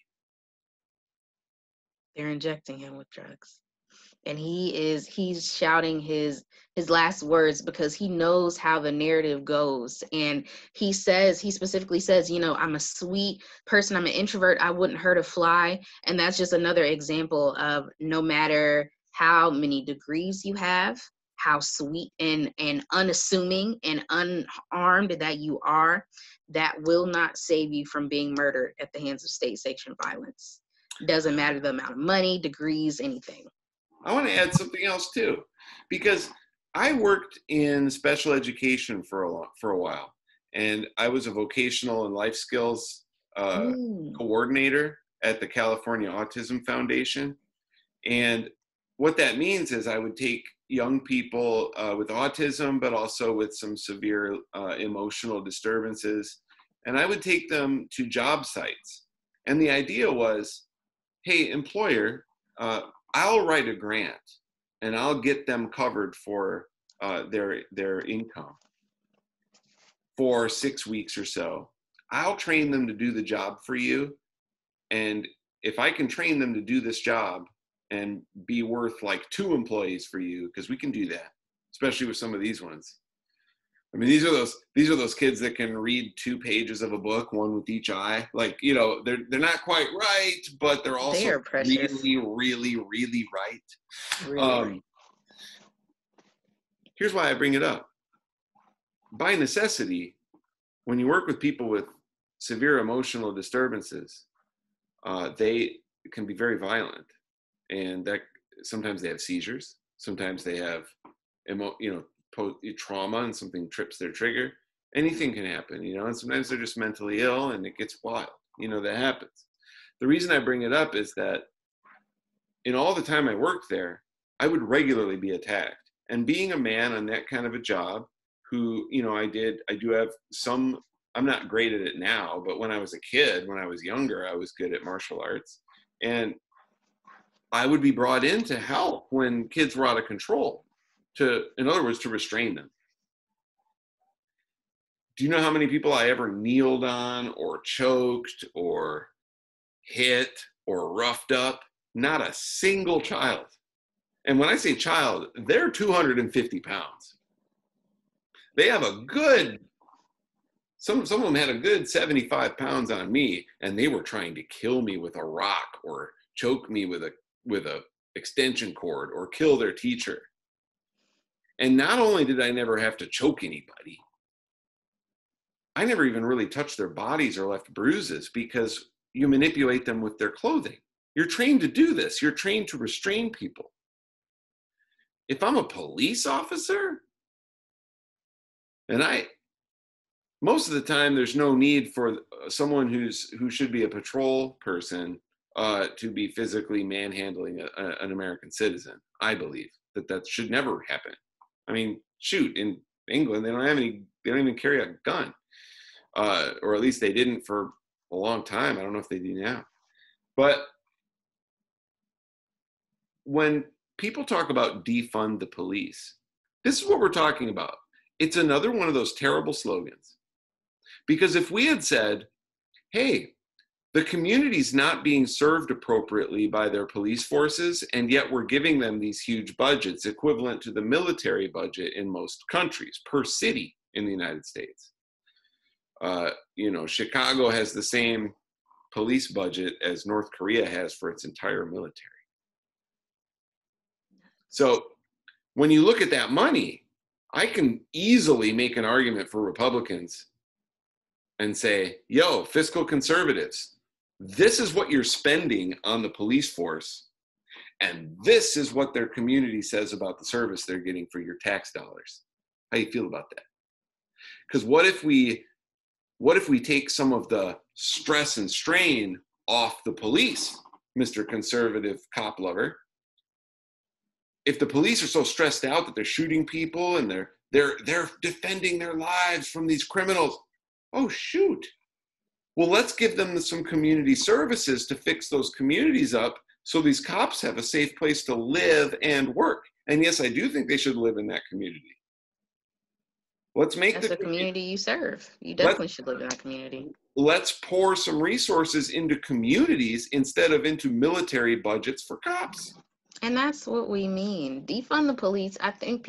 They're injecting him with drugs. And he's shouting his last words because he knows how the narrative goes. And he specifically says, I'm a sweet person, I'm an introvert, I wouldn't hurt a fly. And that's just another example of no matter how many degrees you have, how sweet and unassuming and unarmed that you are, that will not save you from being murdered at the hands of state sanctioned violence. Doesn't matter the amount of money, degrees, anything. I want to add something else too, because I worked in special education for a while, and I was a vocational and life skills coordinator at the California Autism Foundation. And what that means is I would take young people with autism, but also with some severe emotional disturbances, and I would take them to job sites. And the idea was, hey, employer, I'll write a grant and I'll get them covered for their income for 6 weeks or so. I'll train them to do the job for you. And if I can train them to do this job and be worth like 2 employees for you, because we can do that, especially with some of these ones. I mean, these are those kids that can read 2 pages of a book, one with each eye. Like, they're not quite right, but they're also really, really, really right. Really. Here's why I bring it up. By necessity, when you work with people with severe emotional disturbances, they can be very violent, and that sometimes they have seizures, sometimes they have trauma and something trips their trigger. Anything can happen, and sometimes they're just mentally ill and it gets wild. That happens. The reason I bring it up is that in all the time I worked there, I would regularly be attacked. And being a man on that kind of a job, who, I do have some, I'm not great at it now, but when I was a kid, when I was younger, I was good at martial arts. And I would be brought in to help when kids were out of control. In other words, to restrain them. Do you know how many people I ever kneeled on or choked or hit or roughed up? Not a single child. And when I say child, they're 250 pounds. They have some of them had a good 75 pounds on me, and they were trying to kill me with a rock or choke me with a extension cord or kill their teacher. And not only did I never have to choke anybody, I never even really touched their bodies or left bruises, because you manipulate them with their clothing. You're trained to do this. You're trained to restrain people. If I'm a police officer, and most of the time there's no need for someone who should be a patrol person to be physically manhandling an American citizen. I believe that should never happen. I mean, shoot, in England, they don't even carry a gun. Or at least they didn't for a long time. I don't know if they do now. But when people talk about defund the police, this is what we're talking about. it's another one of those terrible slogans. Because if we had said, hey, the community's not being served appropriately by their police forces, and yet we're giving them these huge budgets equivalent to the military budget in most countries per city in the United States. Chicago has the same police budget as North Korea has for its entire military. So when you look at that money, I can easily make an argument for Republicans and say, yo, fiscal conservatives, this is what you're spending on the police force, and this is what their community says about the service they're getting for your tax dollars. How do you feel about that? Because what if we take some of the stress and strain off the police, Mr. Conservative cop lover? If the police are so stressed out that they're shooting people and they're defending their lives from these criminals, oh shoot. Well, let's give them some community services to fix those communities up so these cops have a safe place to live and work. And yes, I do think they should live in that community. Let's make the community you serve. You definitely should live in that community. Let's pour some resources into communities instead of into military budgets for cops. And that's what we mean. Defund the police. I think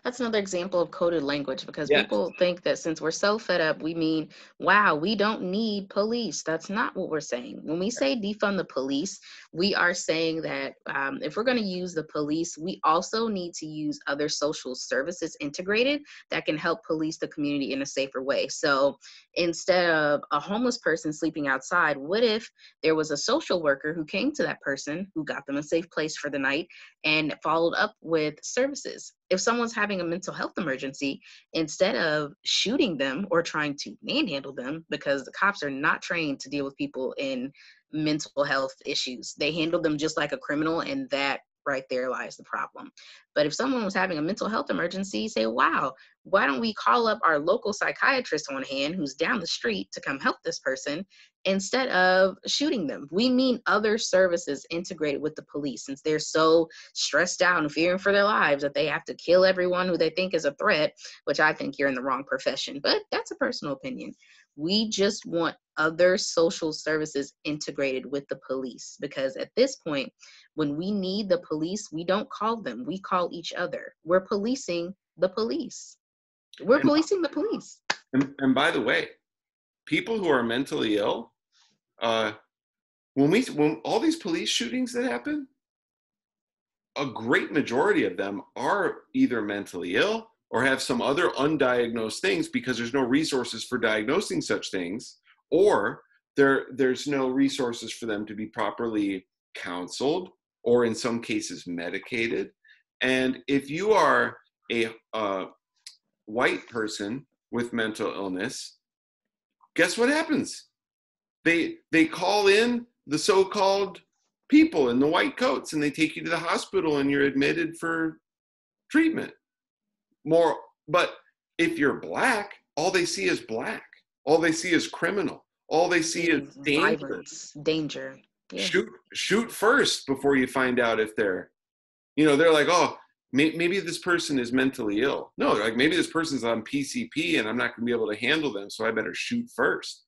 that's another example of coded language, because people think that since we're so fed up, we mean, wow, we don't need police. That's not what we're saying. When we say defund the police, we are saying that if we're going to use the police, we also need to use other social services integrated that can help police the community in a safer way. So instead of a homeless person sleeping outside, what if there was a social worker who came to that person, who got them a safe place for the night and followed up with services? If someone's having a mental health emergency, instead of shooting them or trying to manhandle them, because the cops are not trained to deal with people in mental health issues, they handle them just like a criminal, and that right there lies the problem. But if someone was having a mental health emergency, say, wow, why don't we call up our local psychiatrist on hand who's down the street to come help this person instead of shooting them? We mean other services integrated with the police, since they're so stressed out and fearing for their lives that they have to kill everyone who they think is a threat, which I think you're in the wrong profession, but that's a personal opinion. We just want other social services integrated with the police, because at this point, when we need the police, we don't call them, we call each other. We're policing the police. We're policing the police. And by the way, people who are mentally ill, when all these police shootings that happen, a great majority of them are either mentally ill or have some other undiagnosed things, because there's no resources for diagnosing such things, or there's no resources for them to be properly counseled, or in some cases medicated. And if you are a white person with mental illness, guess what happens? They call in the so-called people in the white coats, and they take you to the hospital, and you're admitted for treatment. But if you're black, all they see is black. All they see is criminal. All they see is danger. Yeah. Shoot first before you find out if they're like, oh, maybe this person is mentally ill. No, they're like, maybe this person's on PCP and I'm not going to be able to handle them, so I better shoot first.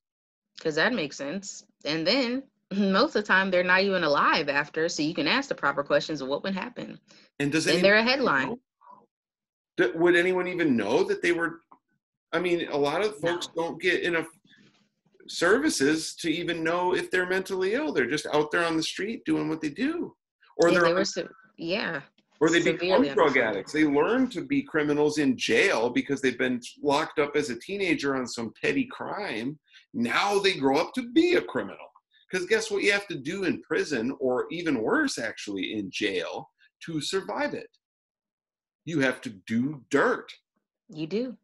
Because that makes sense. And then most of the time they're not even alive after, so you can ask the proper questions of what would happen. And they're a headline. Would anyone even know that they were? I mean, a lot of folks don't get enough services to even know if they're mentally ill. They're just out there on the street doing what they do, or or they become drug addicts. They learn to be criminals in jail because they've been locked up as a teenager on some petty crime. Now they grow up to be a criminal, because guess what you have to do in prison, or even worse, actually in jail, to survive it? You have to do dirt. You do.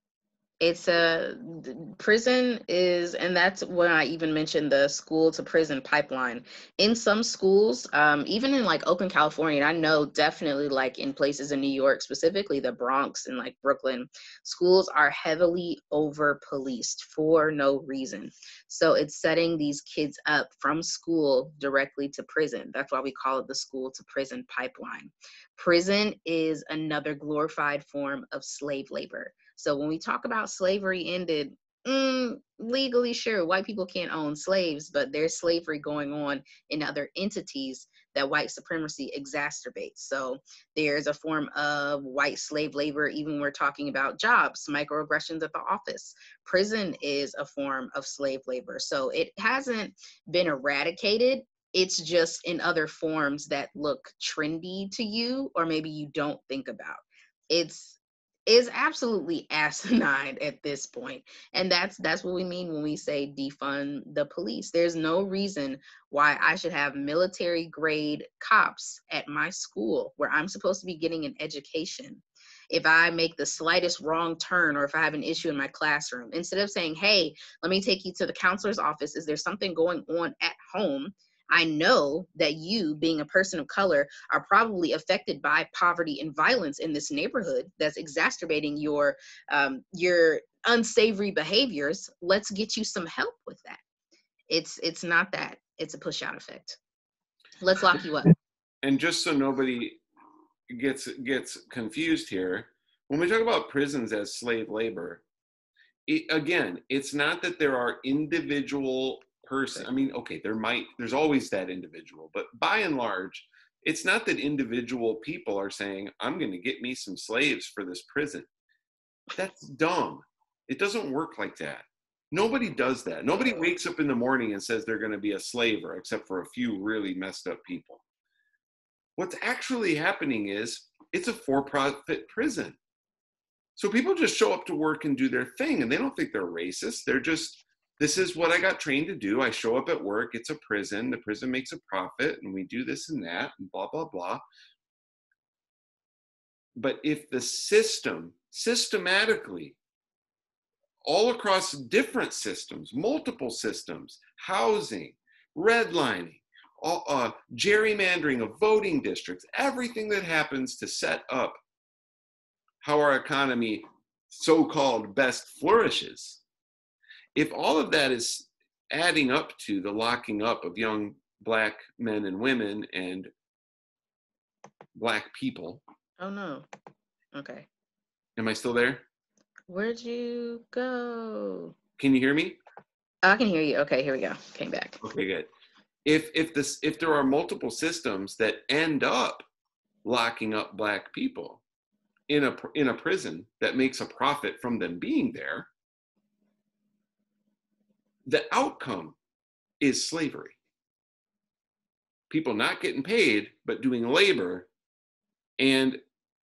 Prison is, and that's when I even mentioned the school to prison pipeline. In some schools, even in like Oakland, California, and I know definitely like in places in New York, specifically the Bronx and like Brooklyn, schools are heavily over policed for no reason. So it's setting these kids up from school directly to prison. That's why we call it the school to prison pipeline. Prison is another glorified form of slave labor. So when we talk about slavery ended, legally, sure, white people can't own slaves, but there's slavery going on in other entities that white supremacy exacerbates. So there's a form of white slave labor, even when we're talking about jobs, microaggressions at the office. Prison is a form of slave labor. So it hasn't been eradicated. It's just in other forms that look trendy to you, or maybe you don't think about. It's is absolutely asinine at this point. And that's what we mean when we say defund the police. There's no reason why I should have military grade cops at my school where I'm supposed to be getting an education. If I make the slightest wrong turn, or if I have an issue in my classroom, instead of saying, hey, let me take you to the counselor's office, is there something going on at home? I know that you, being a person of color, are probably affected by poverty and violence in this neighborhood that's exacerbating your unsavory behaviors. Let's get you some help with that. It's not that. It's a push out effect. Let's lock you up. And just so nobody gets confused here, when we talk about prisons as slave labor, again, it's not that there are individual person. I mean, okay, there's always that individual, but by and large, it's not that individual people are saying, I'm going to get me some slaves for this prison. That's dumb. It doesn't work like that. Nobody does that. Nobody wakes up in the morning and says they're going to be a slaver, except for a few really messed up people. What's actually happening is it's a for-profit prison. So people just show up to work and do their thing, and they don't think they're racist. They're just, this is what I got trained to do. I show up at work, it's a prison, the prison makes a profit, and we do this and that, and blah, blah, blah. But if the system, systematically, all across different systems, multiple systems, housing, redlining, gerrymandering of voting districts, everything that happens to set up how our economy so-called best flourishes, if all of that is adding up to the locking up of young Black men and women and Black people. Oh no. Okay. Am I still there? Where'd you go? Can you hear me? I can hear you. Okay, here we go. Came back. Okay, good. If there are multiple systems that end up locking up Black people in a prison that makes a profit from them being there, the outcome is slavery. People not getting paid, but doing labor. And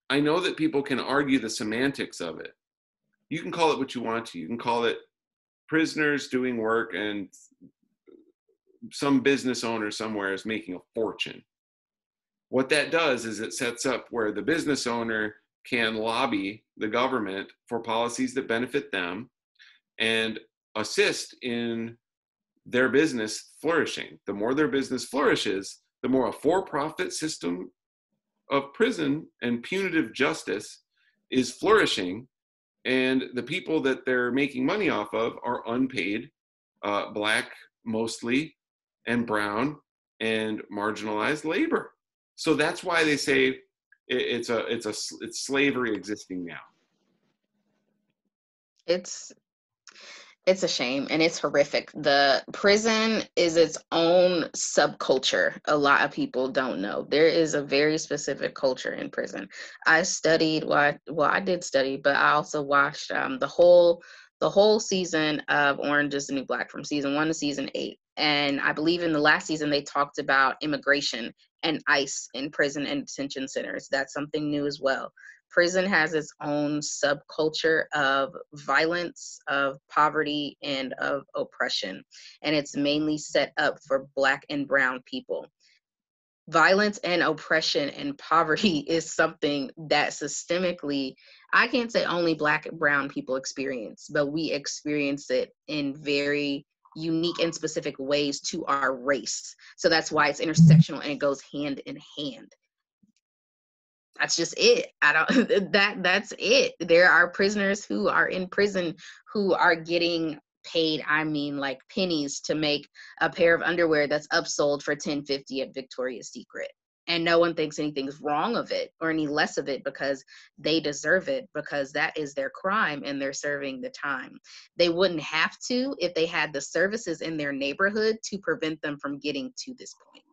I know that people can argue the semantics of it. You can call it what you want to. You can call it prisoners doing work and some business owner somewhere is making a fortune. What that does is it sets up where the business owner can lobby the government for policies that benefit them and assist in their business flourishing. The more their business flourishes, the more a for-profit system of prison and punitive justice is flourishing, and the people that they're making money off of are unpaid, Black mostly, and brown and marginalized labor. So that's why they say it's slavery existing now. It's a shame, and it's horrific. The prison is its own subculture. A lot of people don't know. There is a very specific culture in prison. I studied, I did study, but I also watched the whole season of Orange is the New Black, from season 1 to season 8. And I believe in the last season, they talked about immigration and ICE in prison and detention centers. That's something new as well. Prison has its own subculture of violence, of poverty, and of oppression. And it's mainly set up for Black and brown people. Violence and oppression and poverty is something that systemically, I can't say only Black and brown people experience, but we experience it in very unique and specific ways to our race. So that's why it's intersectional and it goes hand in hand. That's just it. That's it. There are prisoners who are in prison who are getting paid, I mean, like pennies to make a pair of underwear that's upsold for $10.50 at Victoria's Secret. And no one thinks anything's wrong of it or any less of it because they deserve it, because that is their crime and they're serving the time. They wouldn't have to if they had the services in their neighborhood to prevent them from getting to this point.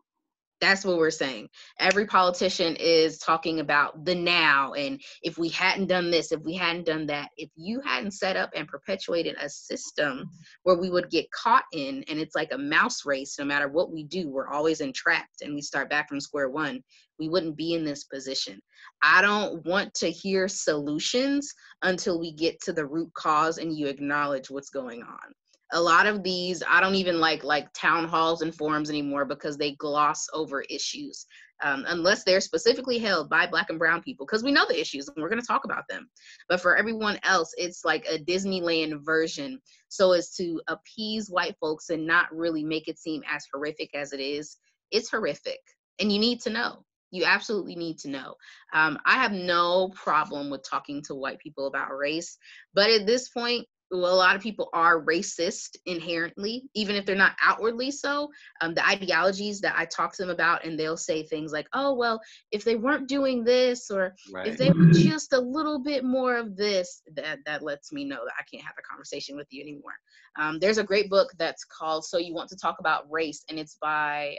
That's what we're saying. Every politician is talking about the now. And if we hadn't done this, if we hadn't done that, if you hadn't set up and perpetuated a system where we would get caught in, and it's like a mouse race, no matter what we do, we're always entrapped and we start back from square one, we wouldn't be in this position. I don't want to hear solutions until we get to the root cause and you acknowledge what's going on. A lot of these, I don't even like town halls and forums anymore because they gloss over issues, unless they're specifically held by Black and brown people, because we know the issues and we're going to talk about them. But for everyone else, it's like a Disneyland version, so as to appease white folks and not really make it seem as horrific as it is. It's horrific, and you need to know. You absolutely need to know. I have no problem with talking to white people about race, but at this point, well, a lot of people are racist inherently, even if they're not outwardly so. The ideologies that I talk to them about, and they'll say things like, oh, well, if they weren't doing this, or if they were just a little bit more of this, that lets me know that I can't have a conversation with you anymore. There's a great book that's called So You Want to Talk About Race, and it's by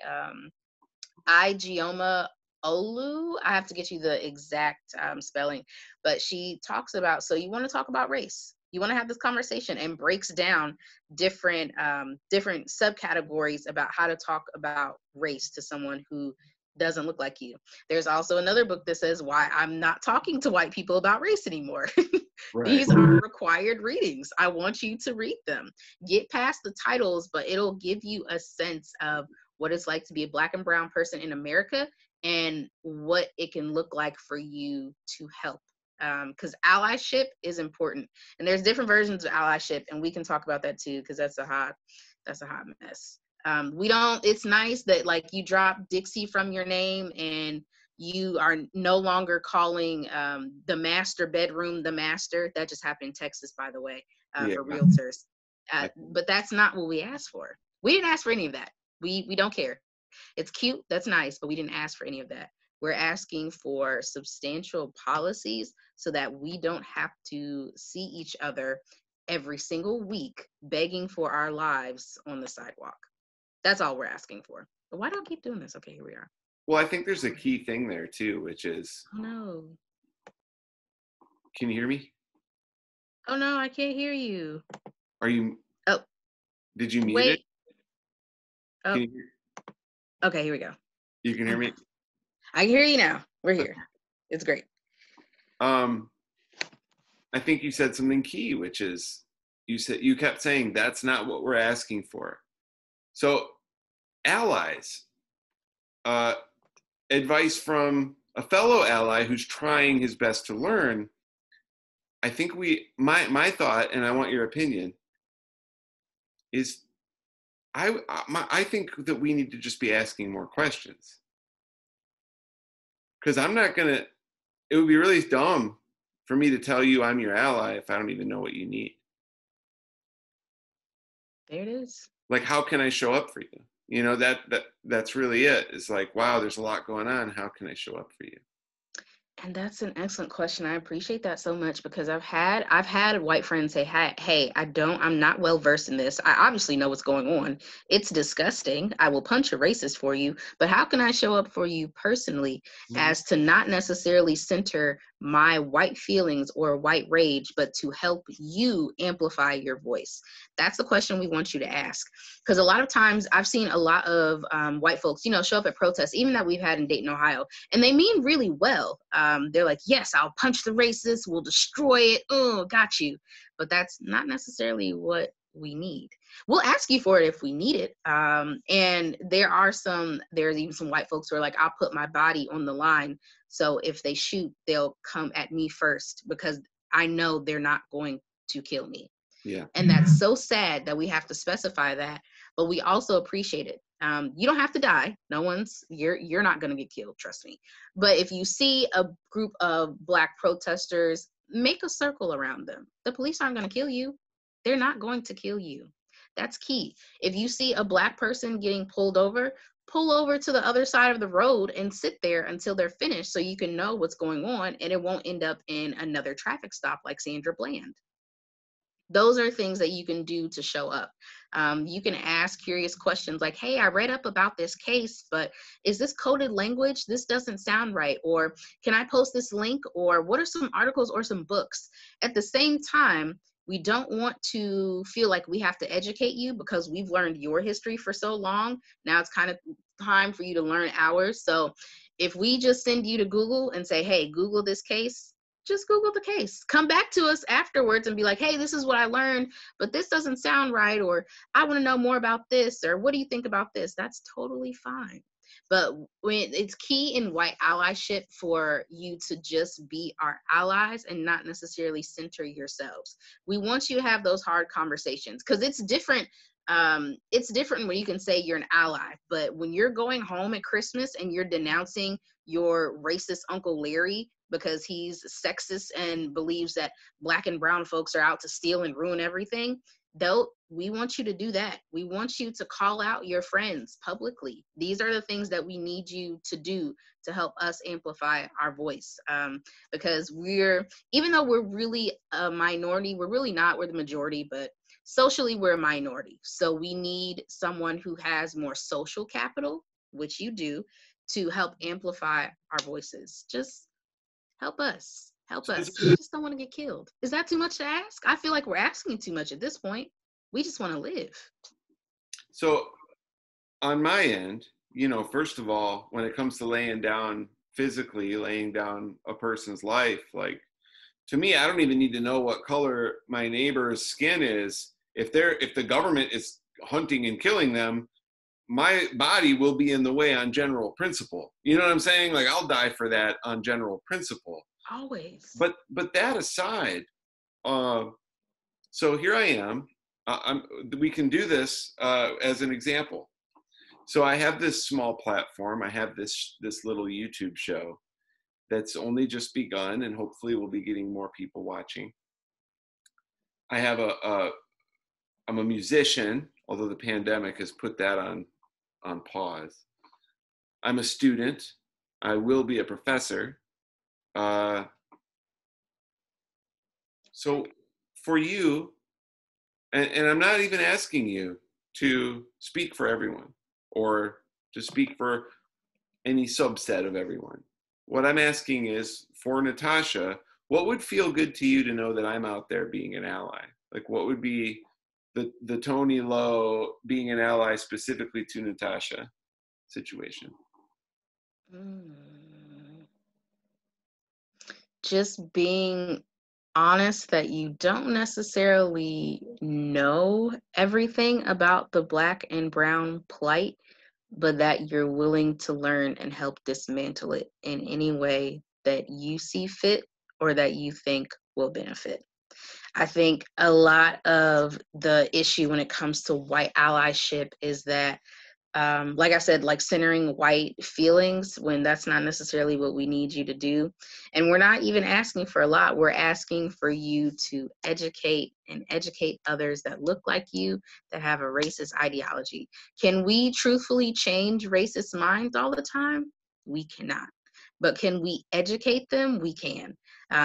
Ijeoma Olu. I have to get you the exact spelling, but she talks about, so you want to talk about race, you want to have this conversation, and breaks down different different subcategories about how to talk about race to someone who doesn't look like you. There's also another book that says why I'm not talking to white people about race anymore. These are required readings. I want you to read them. Get past the titles, but it'll give you a sense of what it's like to be a Black and brown person in America and what it can look like for you to help. Because allyship is important, and there's different versions of allyship, and we can talk about that too, because that's a hot mess. We don't, it's nice that like you drop Dixie from your name and you are no longer calling the master bedroom the master. That just happened in Texas, by the way, for realtors. But that's not what we asked for. We didn't ask for any of that. We don't care. It's cute, that's nice, but we didn't ask for any of that. We're asking for substantial policies so that we don't have to see each other every single week begging for our lives on the sidewalk. That's all we're asking for. But why do I keep doing this? Okay, here we are. Well, I think there's a key thing there too, which is, oh no. Can you hear me? Oh no, I can't hear you. Are you? Oh. Did you mute it? Oh. Can you hear? Okay, here we go. You can hear me? I can hear you now. We're here. It's great. I think you said something key, which is you kept saying that's not what we're asking for. So allies, advice from a fellow ally who's trying his best to learn. I think my thought, and I want your opinion, is I think that we need to just be asking more questions. Because it would be really dumb for me to tell you I'm your ally if I don't even know what you need. There it is. Like, how can I show up for you? You know, that's really it. It's like, wow, there's a lot going on. How can I show up for you? And that's an excellent question. I appreciate that so much, because I've had white friends say, hey, I'm not well versed in this. I obviously know what's going on. It's disgusting. I will punch a racist for you, but how can I show up for you personally, as to not necessarily center my white feelings or white rage, but to help you amplify your voice? That's the question we want you to ask. Because a lot of times I've seen a lot of white folks, show up at protests, even that we've had in Dayton, Ohio, and they mean really well. They're like, yes, I'll punch the racist, we'll destroy it. Oh, got you. But that's not necessarily what we need. We'll ask you for it if we need it. And there's even some white folks who are like, I'll put my body on the line. So if they shoot, they'll come at me first, because I know they're not going to kill me. Yeah. And that's so sad that we have to specify that, but we also appreciate it. You don't have to die. You're not going to get killed, trust me. But if you see a group of Black protesters, make a circle around them. The police aren't going to kill you. They're not going to kill you. That's key. If you see a Black person getting pulled over, pull over to the other side of the road and sit there until they're finished so you can know what's going on and it won't end up in another traffic stop like Sandra Bland. Those are things that you can do to show up. You can ask curious questions like, hey, I read up about this case, but is this coded language? This doesn't sound right. Or can I post this link? Or what are some articles or some books? At the same time, we don't want to feel like we have to educate you because we've learned your history for so long. Now it's kind of time for you to learn ours. So if we just send you to Google and say, hey, Google this case, just Google the case. Come back to us afterwards and be like, hey, this is what I learned, but this doesn't sound right, or I want to know more about this, or what do you think about this? That's totally fine. But when it's key in white allyship for you to just be our allies and not necessarily center yourselves. We want you to have those hard conversations because it's different. It's different when you can say you're an ally, but when you're going home at Christmas and you're denouncing your racist Uncle Larry because he's sexist and believes that Black and brown folks are out to steal and ruin everything, though, we want you to do that. We want you to call out your friends publicly. These are the things that we need you to do to help us amplify our voice. Because even though we're really a minority, we're really not, we're the majority, but socially we're a minority. So we need someone who has more social capital, which you do, to help amplify our voices. Just help us. Help us. We just don't want to get killed. Is that too much to ask? I feel like we're asking too much at this point. We just want to live. So on my end, first of all, when it comes to laying down a person's life, like, to me, I don't even need to know what color my neighbor's skin is. If the government is hunting and killing them, my body will be in the way on general principle. You know what I'm saying? Like, I'll die for that on general principle. Always. But that aside, so here I am. We can do this as an example. So I have this small platform. I have this little YouTube show that's only just begun, and hopefully we'll be getting more people watching. I have I'm a musician, although the pandemic has put that on pause. I'm a student. I will be a professor. So for you, and I'm not even asking you to speak for everyone or to speak for any subset of everyone. What I'm asking is, for Natasha, what would feel good to you to know that I'm out there being an ally? Like, what would be the Tony Lowe being an ally specifically to Natasha situation? Just being honest that you don't necessarily know everything about the Black and brown plight, but that you're willing to learn and help dismantle it in any way that you see fit or that you think will benefit. I think a lot of the issue when it comes to white allyship is that, like I said, like centering white feelings when that's not necessarily what we need you to do. And we're not even asking for a lot. We're asking for you to educate and educate others that look like you, that have a racist ideology. Can we truthfully change racist minds all the time? We cannot. But can we educate them? We can.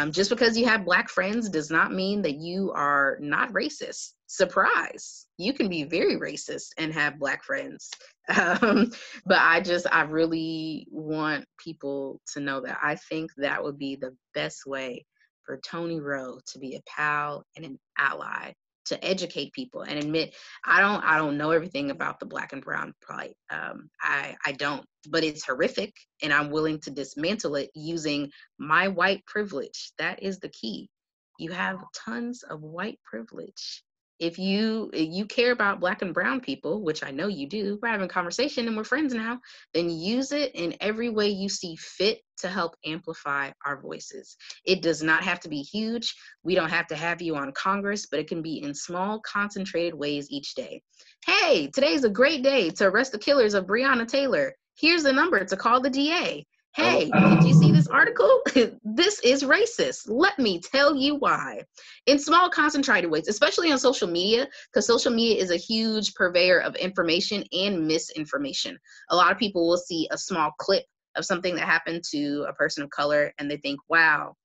Just because you have Black friends does not mean that you are not racist. Surprise. You can be very racist and have Black friends. But I really want people to know that I think that would be the best way for Tony Rowe to be a pal and an ally, to educate people and admit, I don't know everything about the Black and brown plight. I don't, but it's horrific, and I'm willing to dismantle it using my white privilege. That is the key. You have tons of white privilege. If you care about Black and brown people, which I know you do, we're having a conversation and we're friends now, then use it in every way you see fit to help amplify our voices. It does not have to be huge. We don't have to have you on Congress, but it can be in small, concentrated ways each day. Hey, today's a great day to arrest the killers of Breonna Taylor. Here's the number to call the DA. Hey, did you see this article? This is racist. Let me tell you why. In small, concentrated ways, especially on social media, because social media is a huge purveyor of information and misinformation. A lot of people will see a small clip of something that happened to a person of color and they think, wow,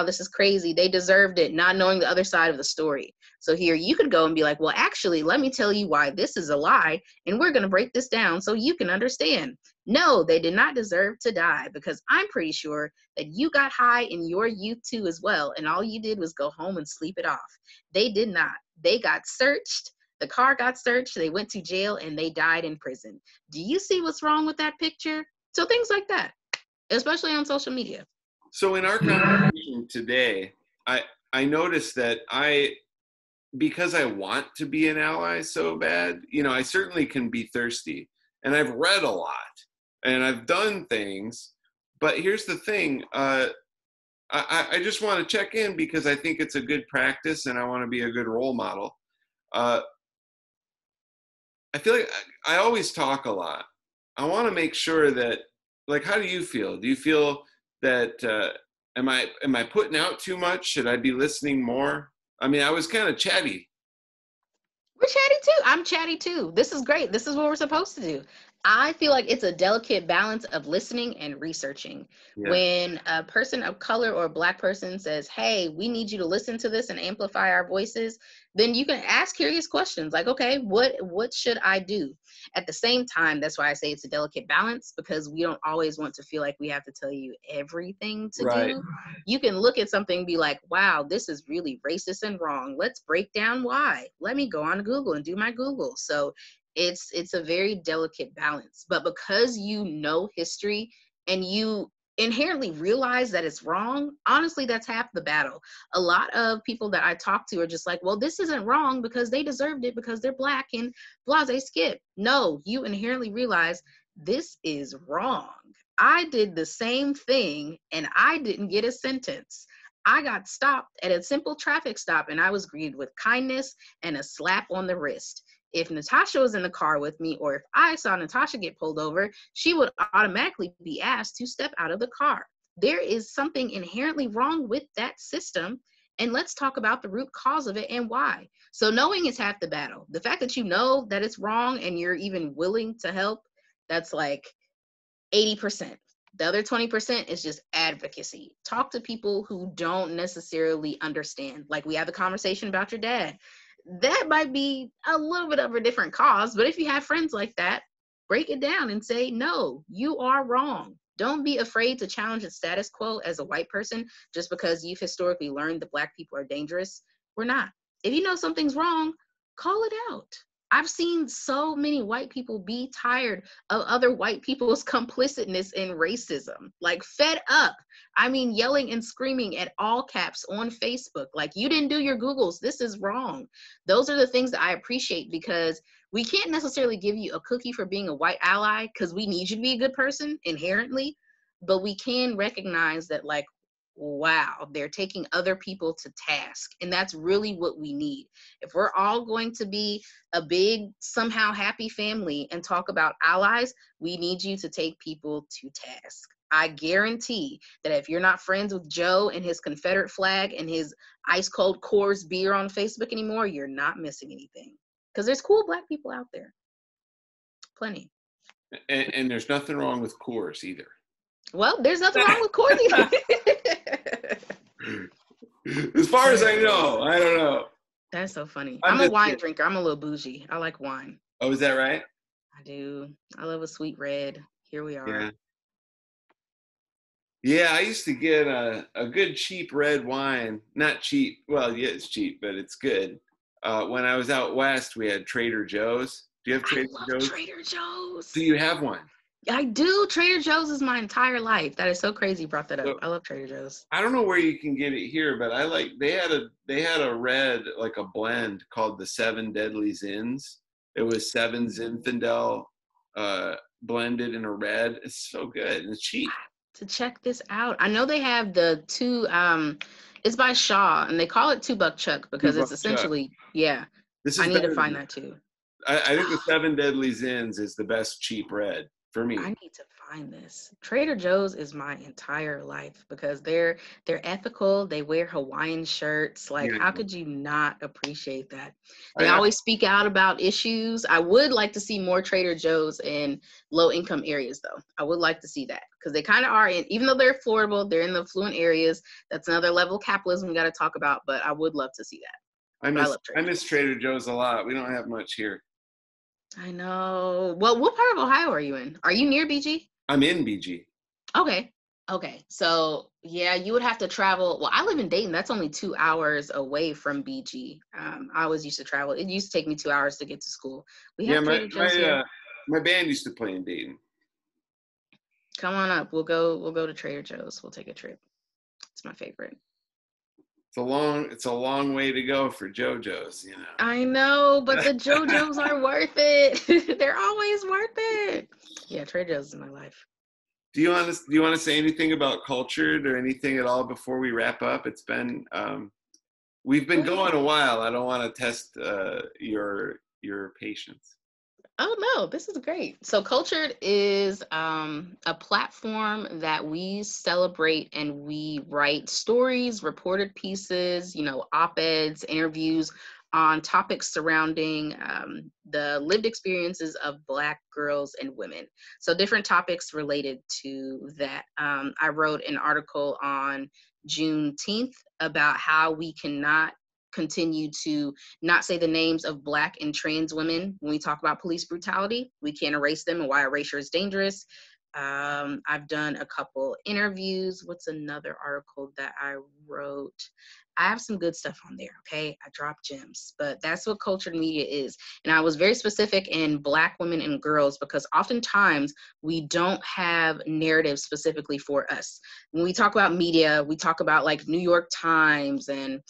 this is crazy. They deserved it, not knowing the other side of the story. So here you could go and be like, well, actually, let me tell you why this is a lie. And we're going to break this down so you can understand. No, they did not deserve to die, because I'm pretty sure that you got high in your youth too as well. And all you did was go home and sleep it off. They did not. They got searched. The car got searched. They went to jail and they died in prison. Do you see what's wrong with that picture? So things like that, especially on social media. So in our conversation today, I noticed that because I want to be an ally so bad, I certainly can be thirsty, and I've read a lot and I've done things, but here's the thing. I just want to check in because I think it's a good practice and I want to be a good role model. I feel like I always talk a lot. I want to make sure that, like, how do you feel? Do you feel that, am I putting out too much? Should I be listening more? I mean, I was kind of chatty. We're chatty too. I'm chatty too. This is great. This is what we're supposed to do. I feel like it's a delicate balance of listening and researching. Yeah. When a person of color or a Black person says, hey, we need you to listen to this and amplify our voices, then you can ask curious questions like, okay, what should I do? At the same time, that's why I say it's a delicate balance, because we don't always want to feel like we have to tell you everything to Right. do. You can look at something and be like, wow, this is really racist and wrong. Let's break down why. Let me go on Google and do my Google. So it's a very delicate balance. But because you know history and you inherently realize that it's wrong, honestly, that's half the battle. A lot of people that I talk to are just like, well, this isn't wrong because they deserved it because they're Black and blase skip. No, you inherently realize this is wrong. I did the same thing and I didn't get a sentence. I got stopped at a simple traffic stop and I was greeted with kindness and a slap on the wrist. If Natasha was in the car with me, or if I saw Natasha get pulled over, she would automatically be asked to step out of the car. There is something inherently wrong with that system. And let's talk about the root cause of it and why. So knowing is half the battle. The fact that you know that it's wrong and you're even willing to help, that's like 80%. The other 20% is just advocacy. Talk to people who don't necessarily understand. Like we had the conversation about your dad. That might be a little bit of a different cause, but if you have friends like that, break it down and say, no, you are wrong. Don't be afraid to challenge the status quo as a white person just because you've historically learned that Black people are dangerous. We're not. If you know something's wrong, call it out. I've seen so many white people be tired of other white people's complicitness in racism, like fed up. I mean, yelling and screaming at all caps on Facebook, like, you didn't do your Googles, this is wrong. Those are the things that I appreciate, because we can't necessarily give you a cookie for being a white ally because we need you to be a good person inherently, but we can recognize that, like, wow, they're taking other people to task. And that's really what we need. If we're all going to be a big, somehow happy family and talk about allies, we need you to take people to task. I guarantee that if you're not friends with Joe and his Confederate flag and his ice cold Coors beer on Facebook anymore, you're not missing anything. Because there's cool Black people out there. Plenty. And there's nothing wrong with Coors either. Well, there's nothing wrong with Coors either. As far as I know, I don't know. That's so funny. I'm a wine drinker. I'm a little bougie. I like wine. Oh, is that right? I do. I love a sweet red. Here we are. Yeah, I used to get a good cheap red wine. Not cheap. Well, yeah, it's cheap, but it's good. When I was out west, we had Trader Joe's. Do you have Trader Joe's? Trader Joe's. Do you have one? I do. Trader Joe's is my entire life. That is so crazy you brought that up. So, I love Trader Joe's. I don't know where you can get it here, but they had a red, like a blend called the 7 Deadly Zins. It was 7 Zinfandel blended in a red. It's so good and it's cheap. To check this out. I know they have the 2 it's by Shaw and they call it $2 Chuck because it's essentially Chuck. I need to find that too. I think the 7 Deadly Zins is the best cheap red for me. I need to find this. Trader Joe's is my entire life because they're ethical. They wear Hawaiian shirts. Like, Yeah. how could you not appreciate that? They I, always speak out about issues. I would like to see more Trader Joe's in low income areas, though. I would like to see that because they kind of are in, even though they're affordable, they're in the affluent areas. That's another level of capitalism we got to talk about, but I would love to see that. But I love I Trader miss Joe's. Trader Joe's a lot. We don't have much here. I know. Well, what part of Ohio are you in? Are you near BG? I'm in BG. Okay. Okay. So yeah, you would have to travel. Well, I live in Dayton. That's only 2 hours away from BG. I always used to travel. It used to take me 2 hours to get to school. We Yeah, have Trader Joe's here. my band used to play in Dayton. Come on up. We'll go to Trader Joe's. We'll take a trip. It's my favorite. It's a long way to go for JoJo's, you know. I know, but the JoJo's are worth it. They're always worth it. Yeah, Trader Joe's is my life. Do you want to say anything about kultHERed or anything at all before we wrap up? It's been we've been going a while. I don't want to test your patience. Oh no, this is great. So kultHERed is a platform that we celebrate and we write stories, reported pieces, op-eds, interviews on topics surrounding the lived experiences of Black girls and women. So different topics related to that. I wrote an article on Juneteenth about how we cannot continue to not say the names of Black and trans women when we talk about police brutality. We can't erase them and why erasure is dangerous. I've done a couple interviews. What's another article that I wrote? I have some good stuff on there, okay? I drop gems, but that's what kultHERed media is. And I was very specific in Black women and girls because oftentimes we don't have narratives specifically for us. When we talk about media, we talk about like New York Times and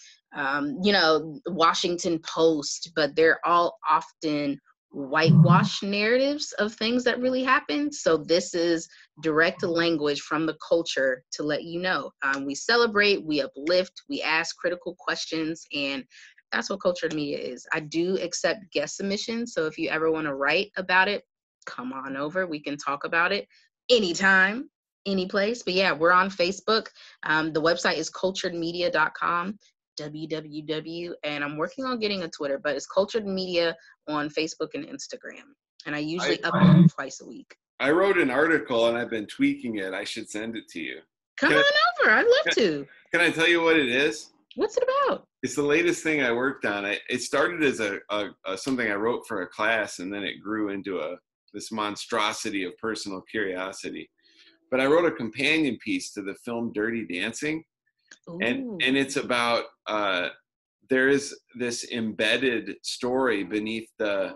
Washington Post, but they're all often whitewash narratives of things that really happened. So this is direct language from the culture to let you know. We celebrate, we uplift, we ask critical questions, and that's what kultHERed media is. I do accept guest submissions, so if you ever want to write about it, come on over. We can talk about it anytime, any place. But yeah, we're on Facebook. The website is kultHERedmedia.com. www, and I'm working on getting a Twitter, but it's kultHERed media on Facebook and Instagram. And I usually upload twice a week. I wrote an article and I've been tweaking it. I should send it to you. Come on over. I'd love to. Can I tell you what it is? What's it about? It's the latest thing I worked on. It started as a something I wrote for a class, and then it grew into this monstrosity of personal curiosity. But I wrote a companion piece to the film Dirty Dancing. And it's about there is this embedded story beneath the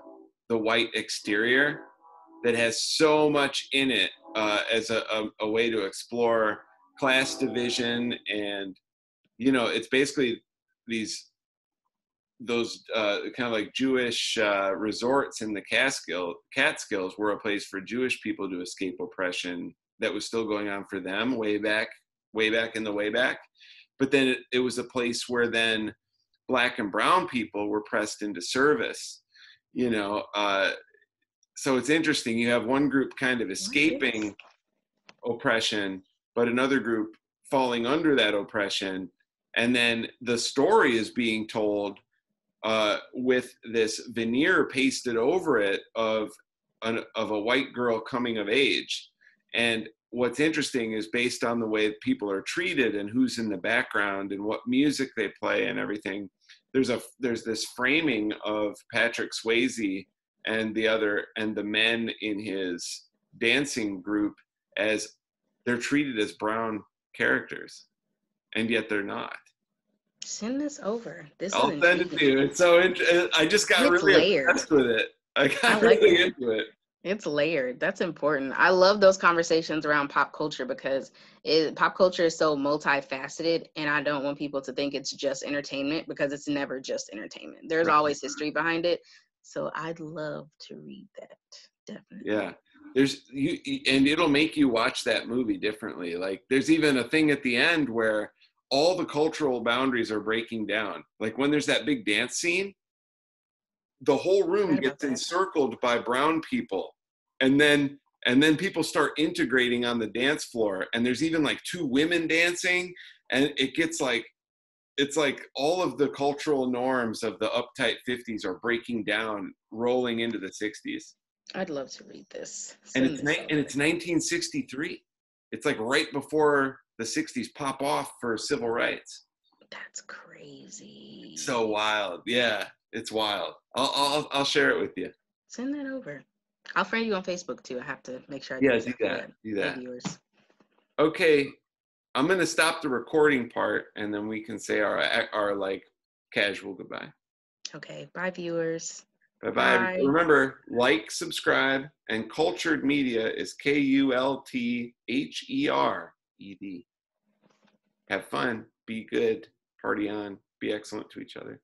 white exterior that has so much in it as a way to explore class division, and it's basically those kind of like Jewish resorts in the Catskills were a place for Jewish people to escape oppression that was still going on for them way back in the way back. But then it was a place where then Black and brown people were pressed into service, so it's interesting. You have one group kind of escaping oppression, but another group falling under that oppression. And then the story is being told with this veneer pasted over it of a white girl coming of age. And what's interesting is based on the way people are treated and who's in the background and what music they play and everything, there's this framing of Patrick Swayze and the men in his dancing group as they're treated as brown characters, and yet they're not. Send this over. I'll send it to you. It's so I just got really obsessed with it. I got really into it. It's layered. That's important. I love those conversations around pop culture because pop culture is so multifaceted, and I don't want people to think it's just entertainment because it's never just entertainment. There's always history behind it. So I'd love to read that. Definitely. Yeah. And it'll make you watch that movie differently. Like there's even a thing at the end where all the cultural boundaries are breaking down. Like when there's that big dance scene, the whole room gets encircled by brown people. And then And then people start integrating on the dance floor, and there's even like two women dancing, and it gets like, it's like all of the cultural norms of the uptight 50s are breaking down, rolling into the 60s. I'd love to read this. And Send this over. and it's 1963. It's like right before the 60s pop off for civil rights. That's crazy. So wild. Yeah, it's wild. I'll share it with you. Send that over. I'll friend you on Facebook too. I have to make sure I Yeah, do that. Do that. Hey, viewers. Okay, I'm gonna stop the recording part, and then we can say our like casual goodbye. Okay, bye, viewers. Bye-bye. Bye. Remember, like, subscribe, and kultHERed Media is KULTHERED. Have fun, be good, party on, be excellent to each other.